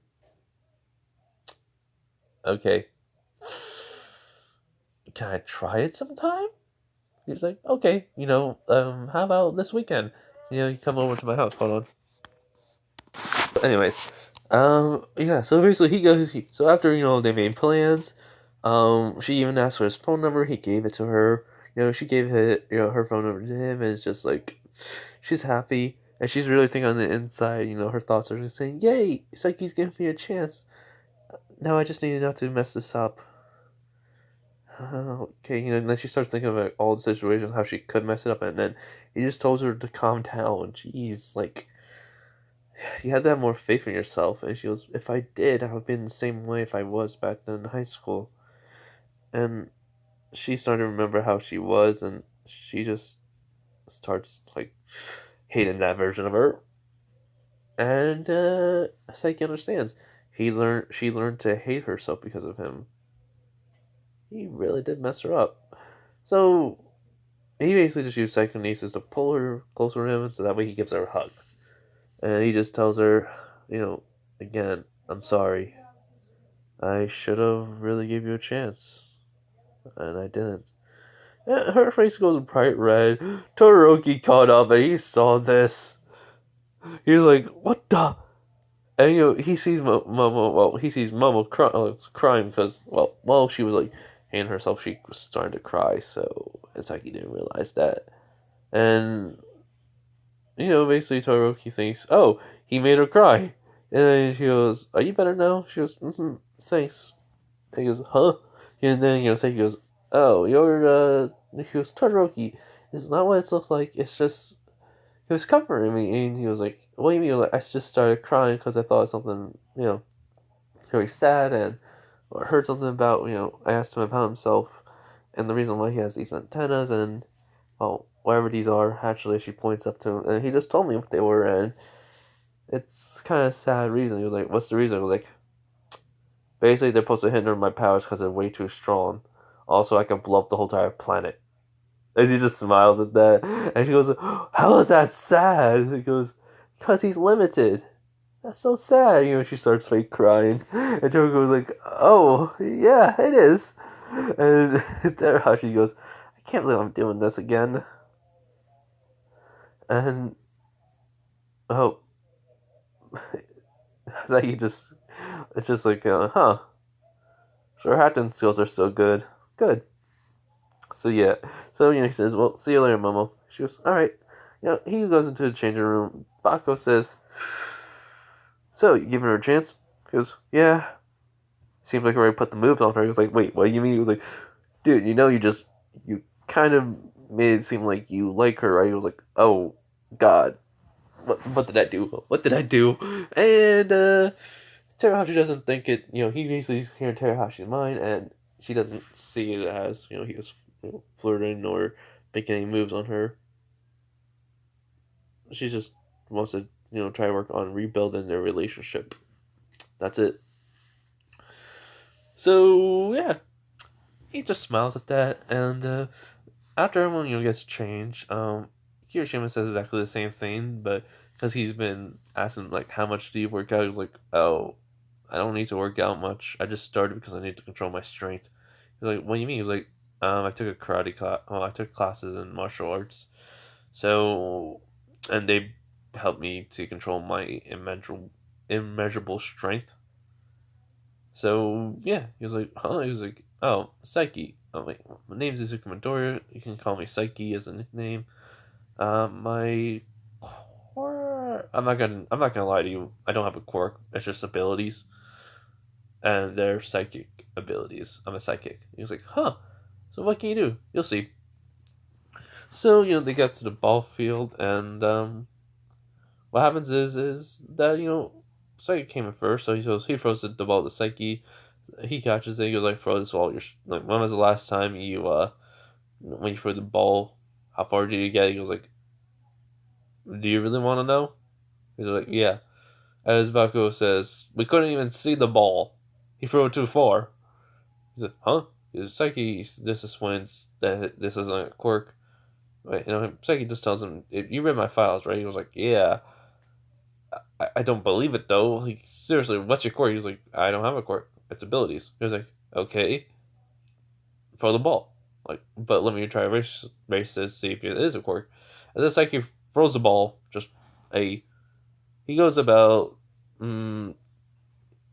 okay, can I try it sometime? He's like, okay, how about this weekend? You come over to my house. Hold on. Anyways, yeah. So basically, so after they made plans, she even asked for his phone number. He gave it to her. She gave it, her phone number to him, and it's just like, she's happy, and she's really thinking on the inside. Her thoughts are just saying, "Yay! It's like he's giving me a chance. Now I just need not to mess this up." Okay, and then she starts thinking about all the situations how she could mess it up, and then he just tells her to calm down. Jeez, like, you had to have more faith in yourself. And she goes, if I did, I would have been the same way if I was back then in high school. And she started to remember how she was, and she just starts, like, hating that version of her. And, Saiki understands. She learned to hate herself because of him. He really did mess her up. So, he basically just used psychokinesis to pull her closer to him, so that way he gives her a hug. And he just tells her, again, I'm sorry. I should have really gave you a chance. And I didn't. And her face goes bright red. Todoroki caught up and he saw this. He's like, what the? And he sees Momo crying because, while she was like hating herself, she was starting to cry, so it's like he didn't realize that. And basically Todoroki thinks, oh, he made her cry. And then she goes, are you better now? She goes, thanks. And he goes, huh? And then, Seiki goes, oh, he goes, Todoroki, it's not what it looks like, it's just, he was comforting me, and he was like, what do you mean? Like, I just started crying because I thought something, very sad, and or heard something about, I asked him about himself, and the reason why he has these antennas, and, well, whatever these are, actually, she points up to him, and he just told me what they were, and it's kind of sad reason. He was like, what's the reason? I was like, basically, they're supposed to hinder my powers because they're way too strong. Also, I can blow up the whole entire planet. And he just smiled at that. And she goes, how is that sad? He goes, because he's limited. That's so sad. She starts fake crying. And Toko was like, oh, yeah, it is. And Terahashi goes, I can't believe I'm doing this again. And, oh, it's like it's just like, huh. Sure, Hatton skills are so good. Good. So yeah, so he says, "Well, see you later, Momo." She goes, "All right." He goes into the changing room. Bako says, "So you giving her a chance?" He goes, "Yeah." Seems like I already put the moves on her. He was like, "Wait, what do you mean?" He was like, "Dude, you kind of made it seem like you like her, right?" He was like, "Oh, God, what did I do? What did I do?" And Terahashi doesn't think it. He basically hearing Terahashi's mind, and she doesn't see it as he was flirting or making any moves on her. She just wants to try to work on rebuilding their relationship. That's it. So yeah, he just smiles at that, and after everyone gets changed, Kirishima says exactly the same thing, but because he's been asking like how much do you work out, he's like, oh, I don't need to work out much. I just started because I need to control my strength. He's like, what do you mean? He's like, I took a karate class. Oh, I took classes in martial arts. So, and they helped me to control my immeasurable strength. So yeah, he was like, huh? He was like, oh, Saiki. Oh wait, my name's Izuku Midoriya. You can call me Saiki as a nickname. My quirk. I'm not gonna lie to you. I don't have a quirk. It's just abilities, and they're psychic abilities. I'm a psychic. He was like, huh? So what can you do? You'll see. So they get to the ball field, and what happens is that Saiki came in first, so he throws the ball to Saiki. He catches it. He goes like, throw this ball. Like, when was the last time you when you threw the ball? How far did you get? He goes like, do you really want to know? He's like, yeah. As Bakugo says, we couldn't even see the ball. He threw it too far. He's like, huh? He's like, Saiki, this is when this isn't a quirk. Wait, Saiki just tells him, "You read my files, right?" He was like, "Yeah." I don't believe it though. Like, seriously, what's your quirk? He was like, "I don't have a quirk. It's abilities." He was like, "Okay, throw the ball." Like, but let me try race this, see if it is a quirk. And then Saiki throws the ball. Just a he goes about. Mm,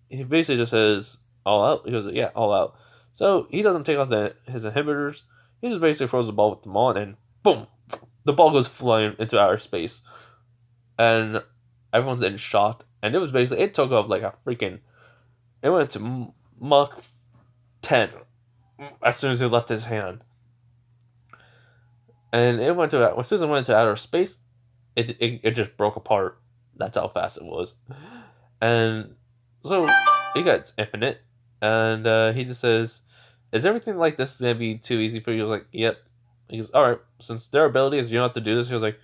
he basically just says all out. He goes, "Yeah, all out." So he doesn't take off his inhibitors. He just basically throws the ball with them on, and boom, the ball goes flying into outer space, and everyone's in shock. And it was basically it took off like a freaking. It went to Mach 10 as soon as he left his hand, and it went to as soon as it went into outer space, it just broke apart. That's how fast it was, and so he got infinite, and he just says, "Is everything like this gonna be too easy for you?" He was like, "Yep." He goes, "All right, since their abilities, you don't have to do this." He was like,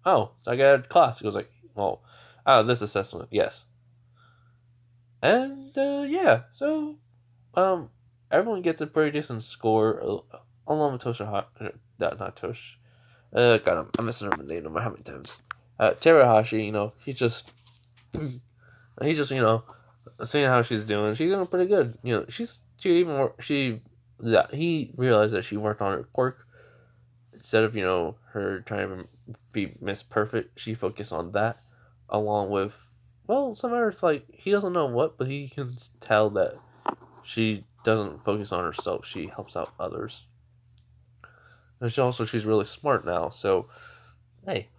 "Oh, so I got a class." He goes like, "Well, out of this assessment, yes." And yeah, so um, everyone gets a pretty decent score, along with Tosha Hot, not Tosh. God, I'm messing up the name no matter how many times. Terahashi, he's just, seeing how she's doing pretty good. She even she, yeah, he realized that she worked on her quirk instead of her trying to be Miss Perfect. She focused on that, along with some others like he doesn't know what, but he can tell that she doesn't focus on herself. She helps out others, and she's really smart now. So hey,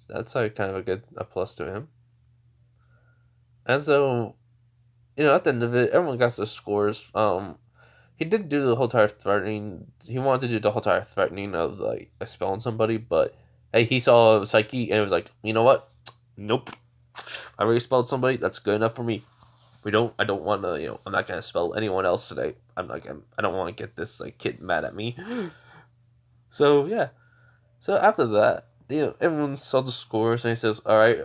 that's like kind of a plus to him. And so at the end of it, everyone got their scores. He did do the whole entire threatening. He wanted to do the whole entire threatening of like expelling somebody, but hey, he saw Saiki and it was like, you know what? Nope. I already expelled somebody. That's good enough for me. We don't. I don't want to. I'm not gonna expel anyone else today. I don't want to get this like kid mad at me. So yeah. So after that, everyone saw the scores and he says, "All right,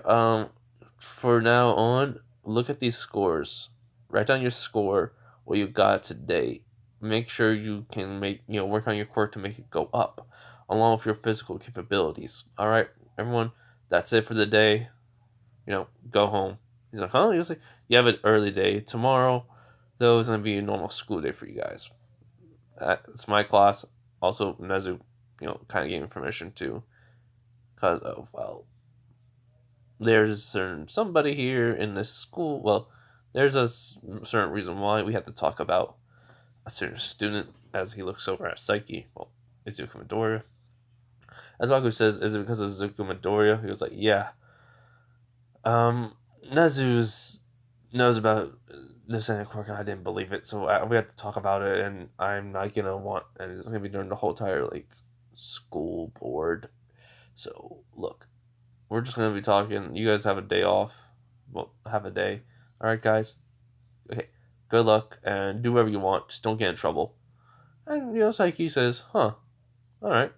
for now on, look at these scores. Write down your score, what you got today. Make sure you can work on your quirk to make it go up, along with your physical capabilities. All right, everyone, that's it for the day. Go home." He's like, "Huh?" He was like, "You have an early day tomorrow. Though it's gonna be a normal school day for you guys. It's my class. Also, Nezu, kind of gave me permission to, because there's somebody here in this school. Well, there's a certain reason why we have to talk about a certain student." As he looks over at Saiki, well, Izuku Midoriya. As Baku says, "Is it because of Izuku Midoriya?" He was like, "Yeah. Nezu's knows about this and quirk, and I didn't believe it, so we have to talk about it, and I'm not gonna and it's gonna be during the whole entire like school board. So look, we're just gonna be talking. You guys have a day off. Well, have a day. All right, guys. Okay. Good luck and do whatever you want. Just don't get in trouble." And Saiki says, "Huh. All right."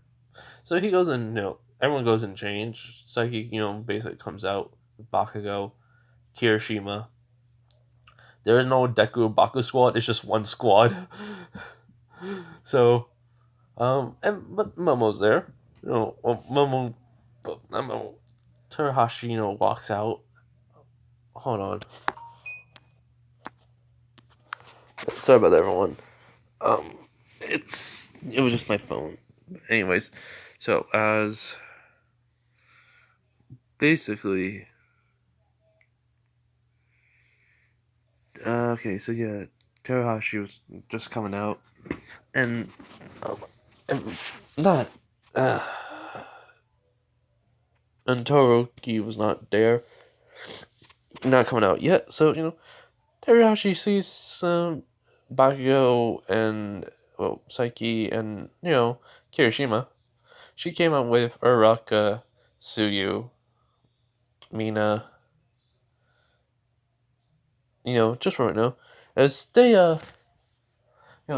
So he goes in. Everyone goes in change. Saiki, basically comes out. Bakugo, Kirishima. There is no Deku Baku squad. It's just one squad. So, but Momo's there. Momo, but Momo, Terahashi, walks out. Hold on. Sorry about that, everyone. Um, it was just my phone. Anyways, so as basically, okay, so yeah, Terahashi was just coming out, and and not uh, and Toroki was not there, not coming out yet. So Terahashi sees Bakugo and Saiki and Kirishima. She came up with Uraka, Suyu, Mina. Just for right now, as they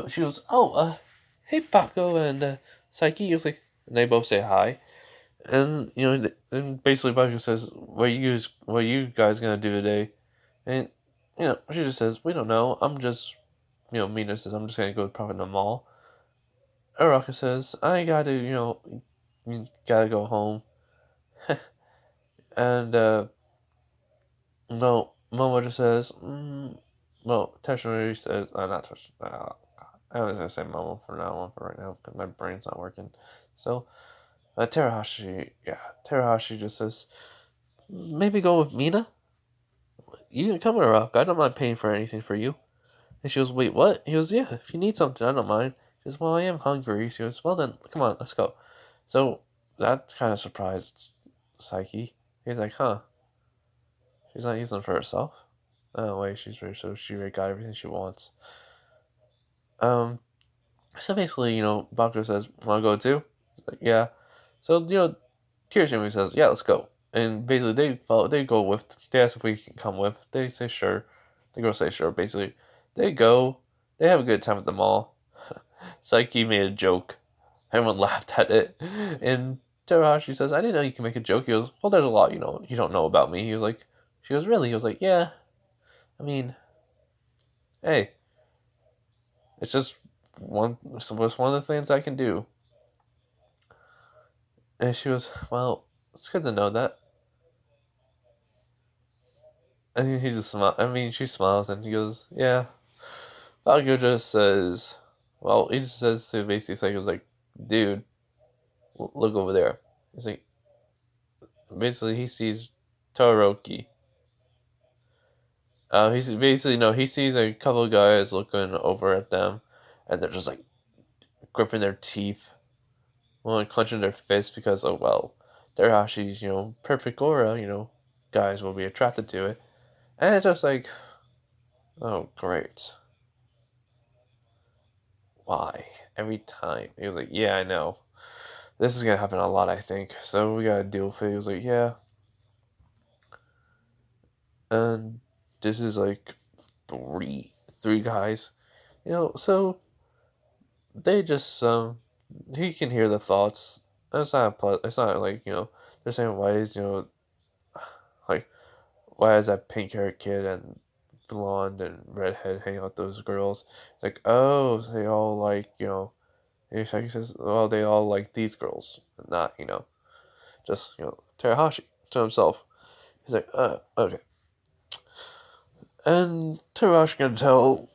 she goes, "Oh, hey Bakugo and Saiki." He was like, and they both say hi, and and basically Bakugo says, what are you guys gonna do today?" And she just says, "We don't know. I'm just Mina says, I'm just gonna go probably to the mall." Uraka says, "I gotta, you gotta go home. And Momo just says, well, Tetsumori says, not Tetsumori, I was gonna say Momo for now on for right now because my brain's not working. So, Terahashi just says, maybe go with Mina? You can come with Rock. I don't mind paying for anything for you. And she goes, wait, what? He goes, yeah, if you need something, I don't mind. She goes, well, I am hungry. She goes, well then, come on, let's go. So, that kind of surprised Saiki. He's like, huh, she's not using them for herself? Oh, wait, she's rich, so she already got everything she wants. Um, so basically, Bakugo says, wanna go too? He's like, yeah. So, Kirishima says, yeah, let's go. And basically, they go with, they ask if we can come with. They say sure. The girls say sure, basically. They go, they have a good time at the mall. Saiki made a joke. Everyone laughed at it. And Terahashi says, I didn't know you can make a joke. He goes, well, there's a lot, you don't know about me. He was like, she goes, really? He was like, yeah. I mean, hey, it's just it's one of the things I can do. And she was, well, it's good to know that. And he just smiles. I mean, she smiles and he goes, yeah. Bakugo just says, well, he just says to basically say, he was like, dude, look over there. He's like, basically, he sees Todoroki. He's basically, no, he sees a couple of guys looking over at them, and they're just like gripping their teeth, well, clenching their fists because, oh, well, they're Hashi's, perfect aura, guys will be attracted to it. And it's just like, oh, great. Why? Every time. He was like, yeah, I know. This is gonna happen a lot, I think. So we gotta deal with it. He was like, yeah. And this is like three guys. So they just he can hear the thoughts. It's not like, they're saying why is, like why is that pink haired kid and blonde and redhead hanging out with those girls? It's like, oh, they all like, he says, well, they all like these girls, not, just, Terahashi to himself. He's like, okay. And Terahashi can tell,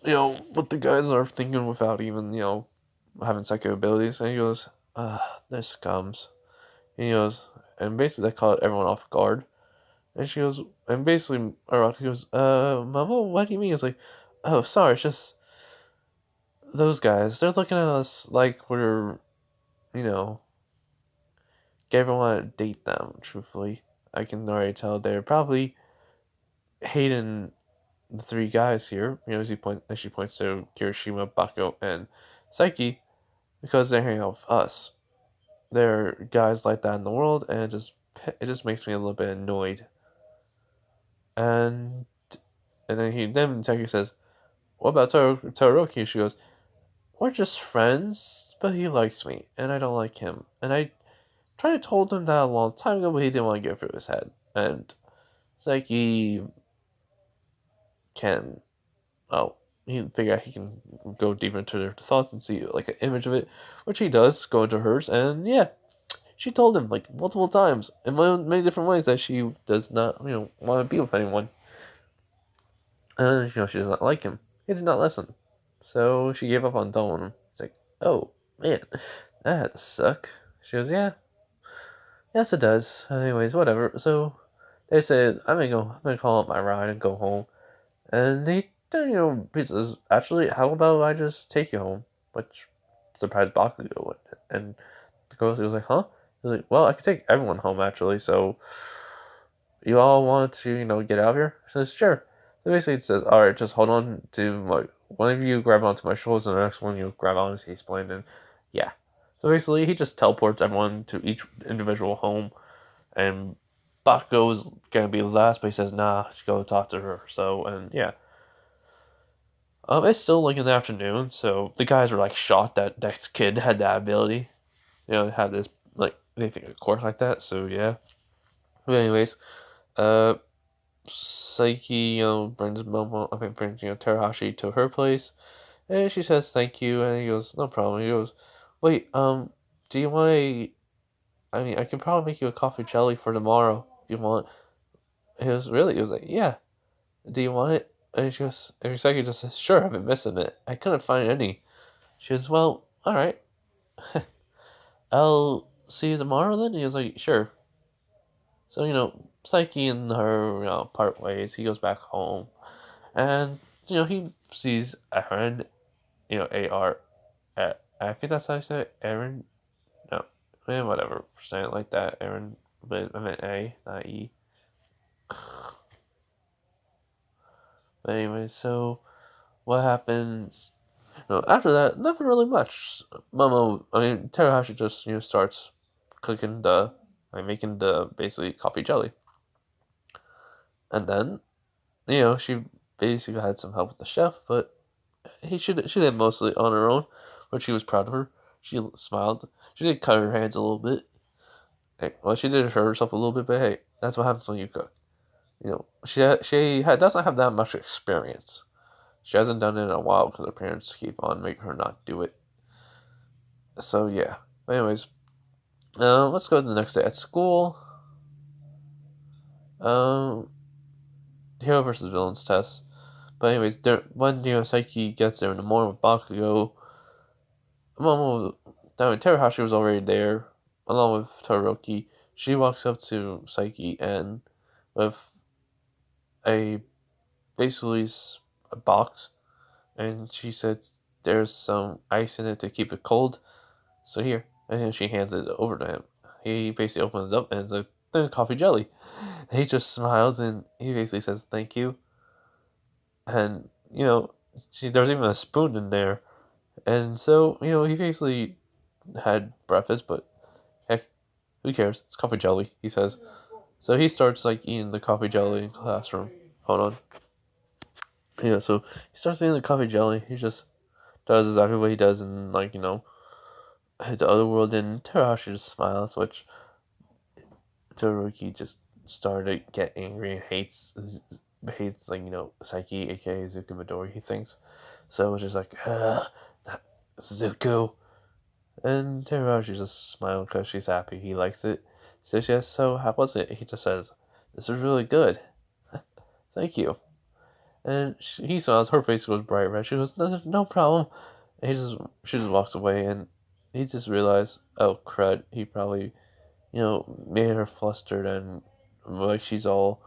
what the guys are thinking without even, having psychic abilities. And he goes, this comes. And he goes, and basically that caught everyone off guard. And she goes, and basically Araki goes, Mama, what do you mean? It's like, oh, sorry, it's just those guys. They're looking at us like we're, you know, Gabriel want to date them. Truthfully, I can already tell they're probably hating the three guys here. As she points to Kirishima, Bako, and Saiki, because they're hanging out with us. There are guys like that in the world, and it just makes me a little bit annoyed. And then Saiki says, "What about Todoroki?" She goes, "We're just friends, but he likes me, and I don't like him. And I tried to told him that a long time ago, but he didn't want to get it through his head. And it's like he can, oh, he figure out he can go deeper into their thoughts and see like an image of it, which he does go into hers. And yeah, she told him like multiple times in many different ways that she does not, want to be with anyone. And she does not like him. He did not listen, so she gave up on telling him. It's like, oh man, that had to suck. She goes, yeah, yes it does. Anyways, whatever. So they said, I'm gonna call up my ride and go home. And he says, actually, how about I just take you home? Which surprised Bakugo. And the girl was like, huh? He was like, well, I could take everyone home, actually, so you all want to, get out of here? She says, sure. So basically it says, alright, just hold on to one of you grab onto my shoulders, and the next one you grab onto his plane, and yeah. So basically he just teleports everyone to each individual home, and Bakugo is gonna be last, but he says, nah, go talk to her. So, and yeah. It's still like in the afternoon, so the guys were like shocked that this kid had that ability. Have this like anything a quirk like that. So yeah. But anyways, uh, Saiki, brings Momo, brings Terahashi to her place, and she says thank you, and he goes no problem. He goes, wait, do you want I mean, I can probably make you a coffee jelly for tomorrow if you want. He was like, yeah, do you want it? And Saki just says, sure, I've been missing it. I couldn't find any. She goes, well, alright. I'll see you tomorrow then? He was like, sure. So, Psyche and her, part ways. He goes back home. And, he sees Aaron, AR. I think that's how I say it. Aaron? No. Whatever. Saying it like that. Aaron. But I meant A, not E. But anyway, so what happens? After that, nothing really much. Terahashi just starts cooking making the basically coffee jelly, and then she basically had some help with the chef, but she did mostly on her own, but she was proud of her. She smiled. She did cut her hands a little bit. Hey, well, she did hurt herself a little bit, but hey, that's what happens when you cook. Doesn't have that much experience. She hasn't done it in a while because her parents keep on making her not do it. So yeah. But anyways, let's go to the next day at school. Um, Hero versus Villains test. But anyways, when Saiki gets there in the morning with Bakugo, Terahashi was already there, along with Todoroki. She walks up to Saiki and with a basically a box, and she said there's some ice in it to keep it cold. So here, and then she hands it over to him. He basically opens it up and it's a coffee jelly. He just smiles and he basically says thank you. And there's even a spoon in there. And so he basically had breakfast, but heck, who cares? It's coffee jelly, he says. So he starts eating the coffee jelly in classroom. Hold on. Yeah, so he starts eating the coffee jelly. He just does exactly what he does in the other world, and Terahashi just smiles, which Todoroki just started to get angry and hates Saiki, aka Zuko Midori, he thinks. So it was just like, that Zuko. And Terahashi just smiling because she's happy, he likes it. So she asks, so how was it? He just says, this was really good. Thank you. And he smiles, her face goes bright red. She goes, no problem. And she just walks away, and he just realized, oh crud, he probably made her flustered and she's all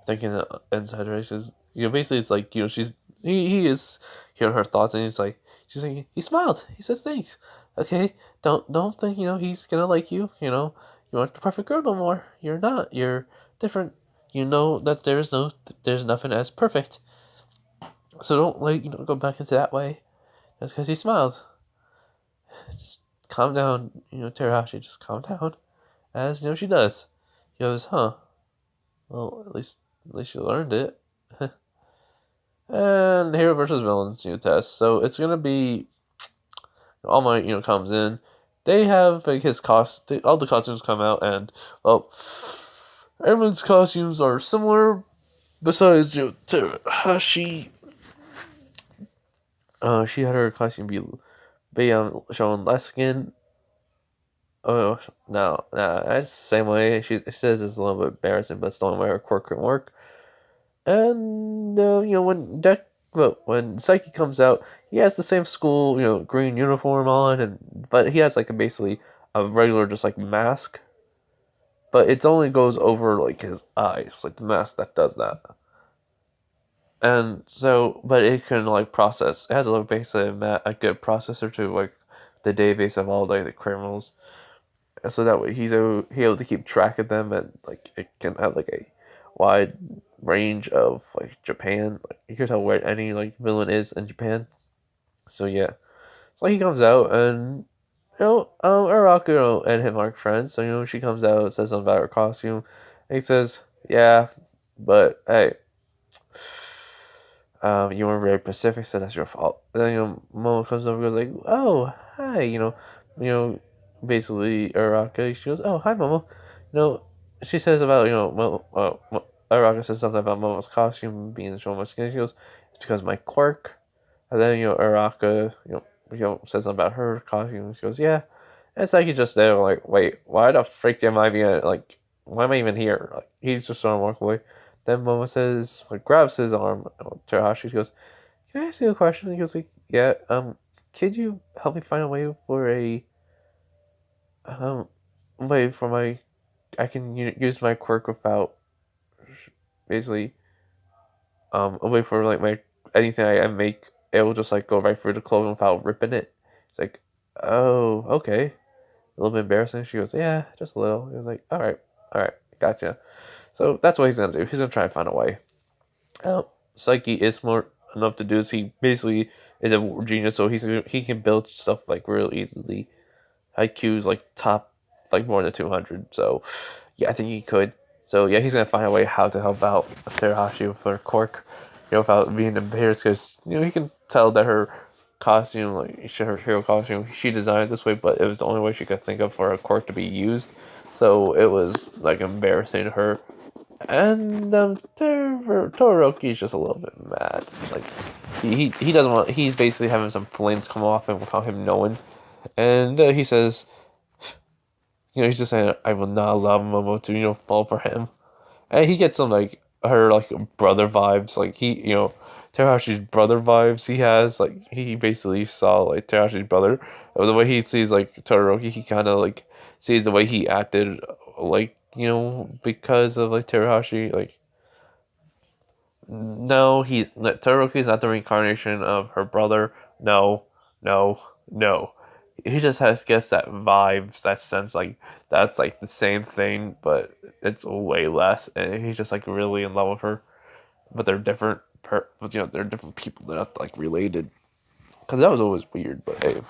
thinking inside her. She's, basically it's he is hearing her thoughts, and she's like, he smiled. He says thanks. Okay, don't think he's gonna like you. You aren't the perfect girl no more. You're not. You're different. You know that there's nothing as perfect. So don't go back into that way. Just because he smiled. Just calm down. Terahashi, just calm down. As she does. He goes, huh? Well, at least you learned it. And hero versus villains test. So it's gonna be All Might comes in. They have his all the costumes come out, and well, everyone's costumes are similar. Besides Terahashi, she had her costume be showing less skin. Oh no, it's the same way. She says it's a little bit embarrassing, but it's the only way her quirk can work. And when Psyche comes out, he has the same school green uniform on, but he has basically a regular just mask, but it only goes over his eyes, the mask that does that. And so, but it can process. It has a little basically a good processor to the database of all the criminals, and so that way he's able to keep track of them, and it can have a wide range of Japan. You can tell where any villain is in Japan. So yeah, so he comes out, and Araki and him are friends. So she comes out, says something about her costume, and he says, "Yeah, but hey, you weren't very Pacific, so that's your fault." And then Momo comes over, and goes "Oh, hi," basically Araki. She goes, "Oh, hi, Momo." She says about Araki says something about Momo's costume being so much skin. She goes, "It's because of my quirk." And then Araki says something about her costume. She goes, "Yeah, And Saiki's just there, like, wait, why the freak am I being, like, why am I even here? Like, he's just trying to walk away. Then Momo says, like, grabs his arm. Terahashi goes, can I ask you a question? He goes, like, yeah, could you help me find a way for um, way for my, I can use my quirk without, basically, a way for, like, my, anything I make, it will just, like, go right through the clothing without ripping it. It's like, oh, okay. A little bit embarrassing. She goes, yeah, just a little. He was like, all right, gotcha. So that's what he's gonna do. He's gonna try and find a way. Saiki is smart enough to do this. He basically is a genius, so he can build stuff like real easily. IQ's like top, like more than 200. So yeah, I think he could. So yeah, he's gonna find a way how to help out Terahashi with her quirk, without being embarrassed, because he can tell that her costume, like her hero costume, she designed it this way, but it was the only way she could think of for her quirk to be used. So it was like embarrassing to her. And Todoroki's just a little bit mad. Like he doesn't want. He's basically having some flames come off him without him knowing. And he says, he's just saying, I will not allow Momo to fall for him. And he gets some like her like brother vibes. Like Terahashi's brother vibes. He has like he basically saw like Terahashi's brother. The way he sees like Todoroki, he kind of like sees the way he acted, like because of like Terahashi. Like no, Todoroki's not the reincarnation of her brother. No, no, no. He just has gets that vibes, that sense, like that's like the same thing, but it's way less, and he's just like really in love with her. But they're different. But they're different people. They're not like related. Because that was always weird. But hey.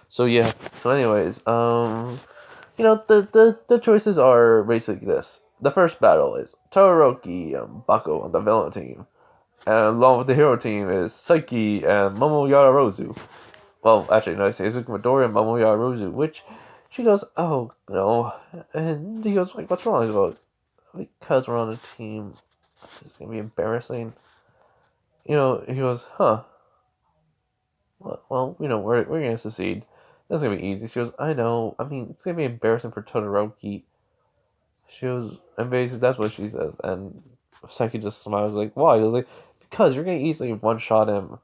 So yeah. So anyways, the choices are basically this. The first battle is Todoroki and Bako on the villain team. And along with the hero team is Saiki and Momo Yararozu. Well, actually, no, I say Izuku Midori and Momo Yararozu, which she goes, oh, no. And he goes, like, what's wrong? He goes, because we're on a team, it's going to be embarrassing. He goes, huh. Well, we're going to succeed. That's going to be easy. She goes, I know. I mean, it's going to be embarrassing for Todoroki. She goes, and basically that's what she says. And Saiki just smiles like, why? He goes like, because you're going to easily one-shot him.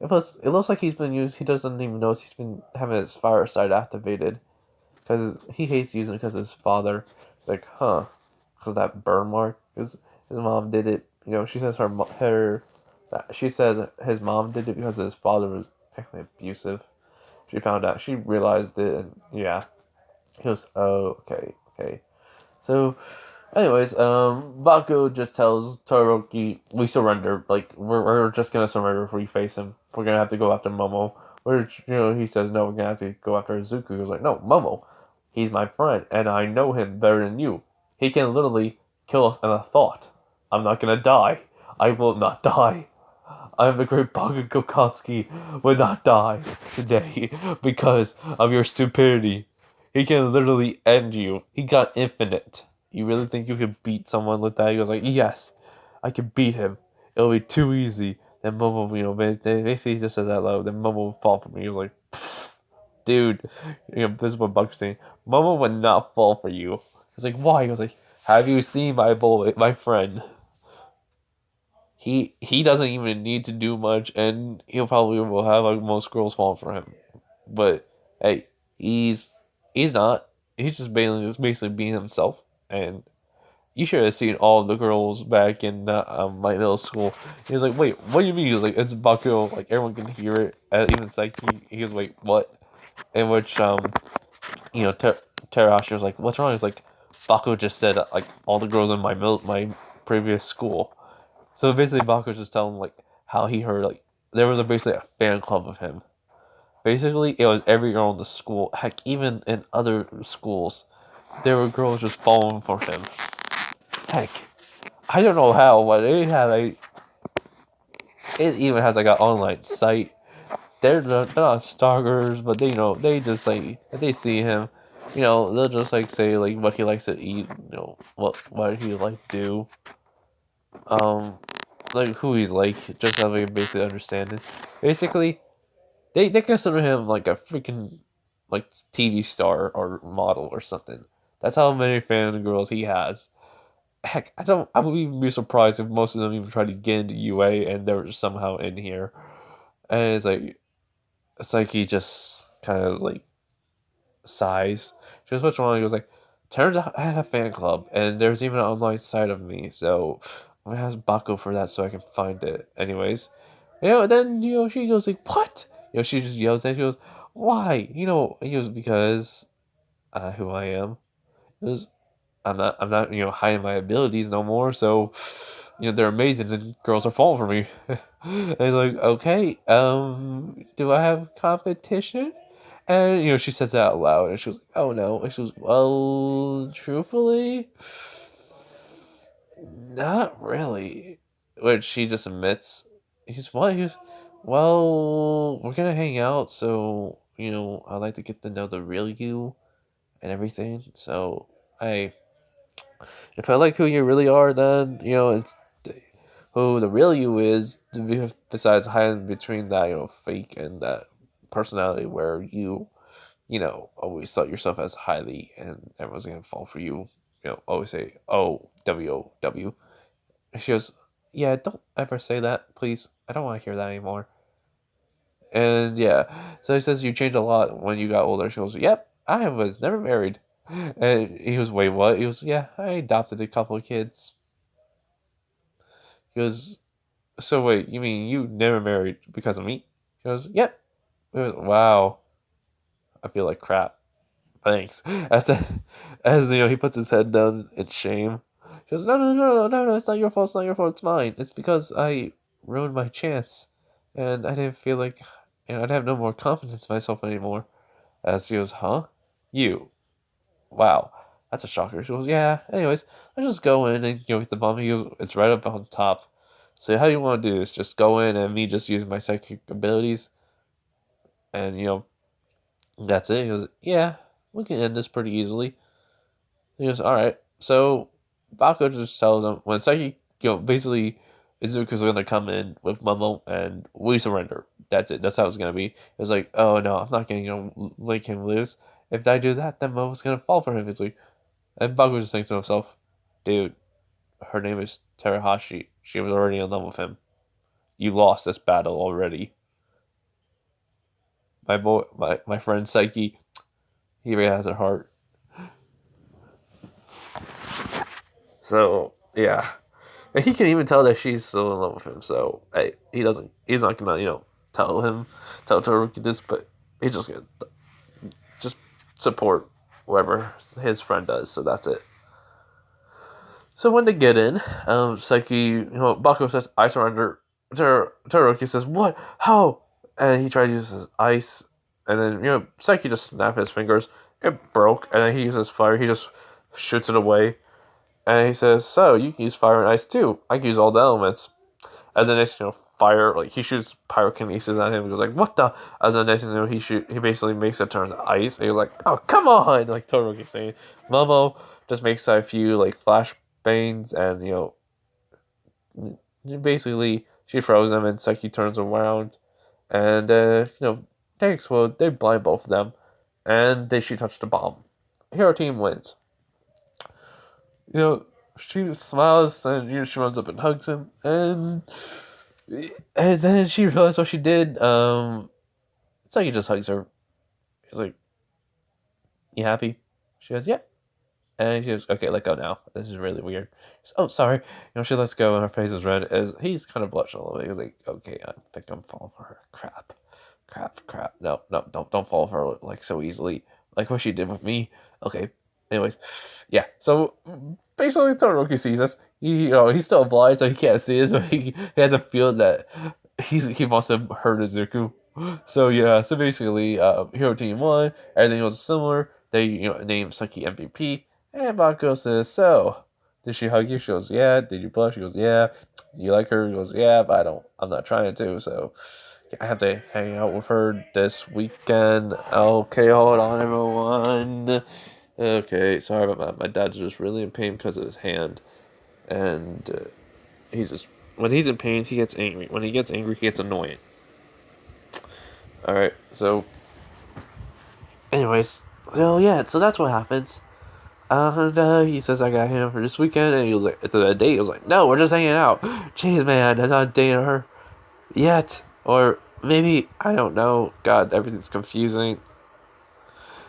Plus, it looks like he's been used. He doesn't even know he's been having his fire side activated, because he hates using it because of his father. Like, huh? Because that burn mark. Because his mom did it. She says she says his mom did it because his father was technically abusive. She found out. She realized it, and yeah, he goes, oh, okay, okay. So, anyways, Baku just tells Todoroki, we surrender. Like, we're just gonna surrender if we face him. We're gonna have to go after Momo. Which, he says, no, we're gonna have to go after Izuku. He was like, no, Momo. He's my friend, and I know him better than you. He can literally kill us in a thought. I'm not gonna die. I will not die. I am the great Baku Gokatsuki will not die today because of your stupidity. He can literally end you. He got infinite. You really think you could beat someone like that? He goes like, yes, I can beat him. It'll be too easy. Then Momo, basically he just says that loud. Then Momo will fall for me. He was like, dude, this is what Buck's saying. Momo would not fall for you. He's like, why? He goes like, have you seen my boy, my friend? He doesn't even need to do much, and he'll probably will have like most girls fall for him. But hey, he's not. He's just basically being himself, and you should have seen all the girls back in my middle school. He was like, "Wait, what do you mean?" He was like, "It's Bakugo." Like everyone can hear it. Even Saiki, he was like, "What?" In which Terahashi was like, "What's wrong?" He's like, "Bakugo just said like all the girls in my previous school." So basically, Bakugo was just telling like how he heard like there was basically a fan club of him. Basically, it was every girl in the school. Heck, even in other schools, there were girls just falling for him. Heck, I don't know how, but it even has like an online site. They're not stalkers, but they just like if they see him, they'll just like say like what he likes to eat, what he like do, like who he's like, just so we can basically understand it. Basically, they consider him like a freaking like TV star or model or something. That's how many fangirls he has. Heck, I would even be surprised if most of them even tried to get into UA and they were somehow in here. And it's like he just kind of like sighs. She goes, "What's wrong?" He goes like, "Turns out I had a fan club, and there's even an online site of me, so I'm gonna ask Baco for that so I can find it." Anyways, then she goes like, "What?" She just yells at. She goes, "Why?" He goes, "Because who I am." It was I'm not hiding my abilities no more, so they're amazing and girls are falling for me. And he's like, okay, do I have competition? And she says that out loud, and she was like, oh no. And she was, well, truthfully, not really. Which she just admits. He's what? He's well, we're gonna hang out, so I like to get to know the real you and everything. So I if I like who you really are, then it's who the real you is. Besides hiding between that fake and that personality where always thought yourself as highly, and everyone's gonna fall for you. Always say OWOW. She goes, yeah, don't ever say that, please. I don't want to hear that anymore. And yeah, so he says you changed a lot when you got older. She goes, yep, I was never married. And he was, wait, what? He was, yeah, I adopted a couple of kids. He goes, so wait, you mean you never married because of me? He goes, yep. He goes, wow, I feel like crap. Thanks. As he puts his head down in shame. He goes, no, it's not your fault, it's not your fault, it's mine. It's because I ruined my chance. And I didn't feel like, I'd have no more confidence in myself anymore. As she goes, huh? You. Wow. That's a shocker. She goes, yeah. Anyways, let's just go in and get the bomb. He goes, it's right up on top. So how do you want to do this? Just go in and me just using my psychic abilities, and that's it. He goes, yeah, we can end this pretty easily. He goes, all right. So Bakugo just tells him when Saiki, basically Izuku's gonna come in with Momo and we surrender. That's it. That's how it's gonna be. It was like, oh no, I'm not gonna make him lose. If I do that, then Momo's gonna fall for him. It's like, and Bakugo just thinks to himself, dude, her name is Terahashi. She was already in love with him. You lost this battle already. My friend Saiki, he really has a heart. So yeah, and he can even tell that she's still in love with him. So hey, he's not gonna tell Todoroki this, but he's just gonna just support whoever his friend does. So that's it. So when they get in, Saiki, Bakugo says, "I surrender." Todoroki says, "What? How?" And he tries to use his ice, and then Saiki just snapped his fingers. It broke, and then he uses fire. He just shoots it away, and he says, "So you can use fire and ice too. I can use all the elements." As an next, fire, like he shoots pyrokinesis at him. He goes like, "What the?" As an next, he basically makes it turn to ice. And he was like, "Oh, come on!" Like Todoroki saying, Momo just makes a few like flash bangs, and basically she throws them, and Saiki turns around, and they explode. They blind both of them, and she touched the bomb. Hero team wins. You know, she smiles, and she runs up and hugs him, and then she realized what she did. Saiki just hugs her. He's like, "You happy?" She goes, "Yeah." And she goes, okay, let go now. This is really weird. She's, oh, sorry. She lets go and her face is red. As he's kind of blushing a little bit. He's like, okay, I think I'm falling for her. Crap. No, don't fall for her like so easily. Like what she did with me. Okay. Anyways, yeah. So basically, Todoroki sees us. He's still blind, so he can't see us. So he has a feel that he wants to hurt Izuku. So yeah. So basically, Hero Team won. Everything was similar. They named Saki MVP. And Bakugo says, so, did she hug you? She goes, yeah. Did you blush? She goes, yeah. You like her? He goes, yeah, but I'm not trying to, so I have to hang out with her this weekend. Okay, hold on, everyone. Okay, sorry about that. My dad's just really in pain because of his hand. And when he's in pain, he gets angry. When he gets angry, he gets annoying. Alright, so Anyways, so yeah, so that's what happens. And he says I got him for this weekend, and he was like, "It's a date." I was like, "No, we're just hanging out." Jeez, man, I'm not dating her yet, or maybe I don't know. God, everything's confusing.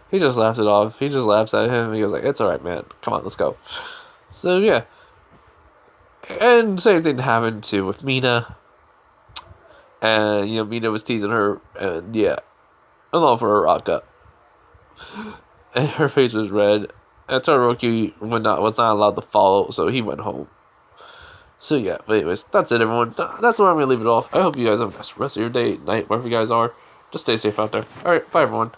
He just laughs it off. He just laughs at him. He goes like, "It's all right, man. Come on, let's go." So yeah, and same thing happened too with Mina, and Mina was teasing her, and yeah, along for a rock up, and her face was red. And Todoroki was not allowed to follow, so he went home. So yeah, but anyways, that's it, everyone. That's where I'm gonna leave it off. I hope you guys have a nice rest of your day, night, wherever you guys are. Just stay safe out there. All right, bye, everyone.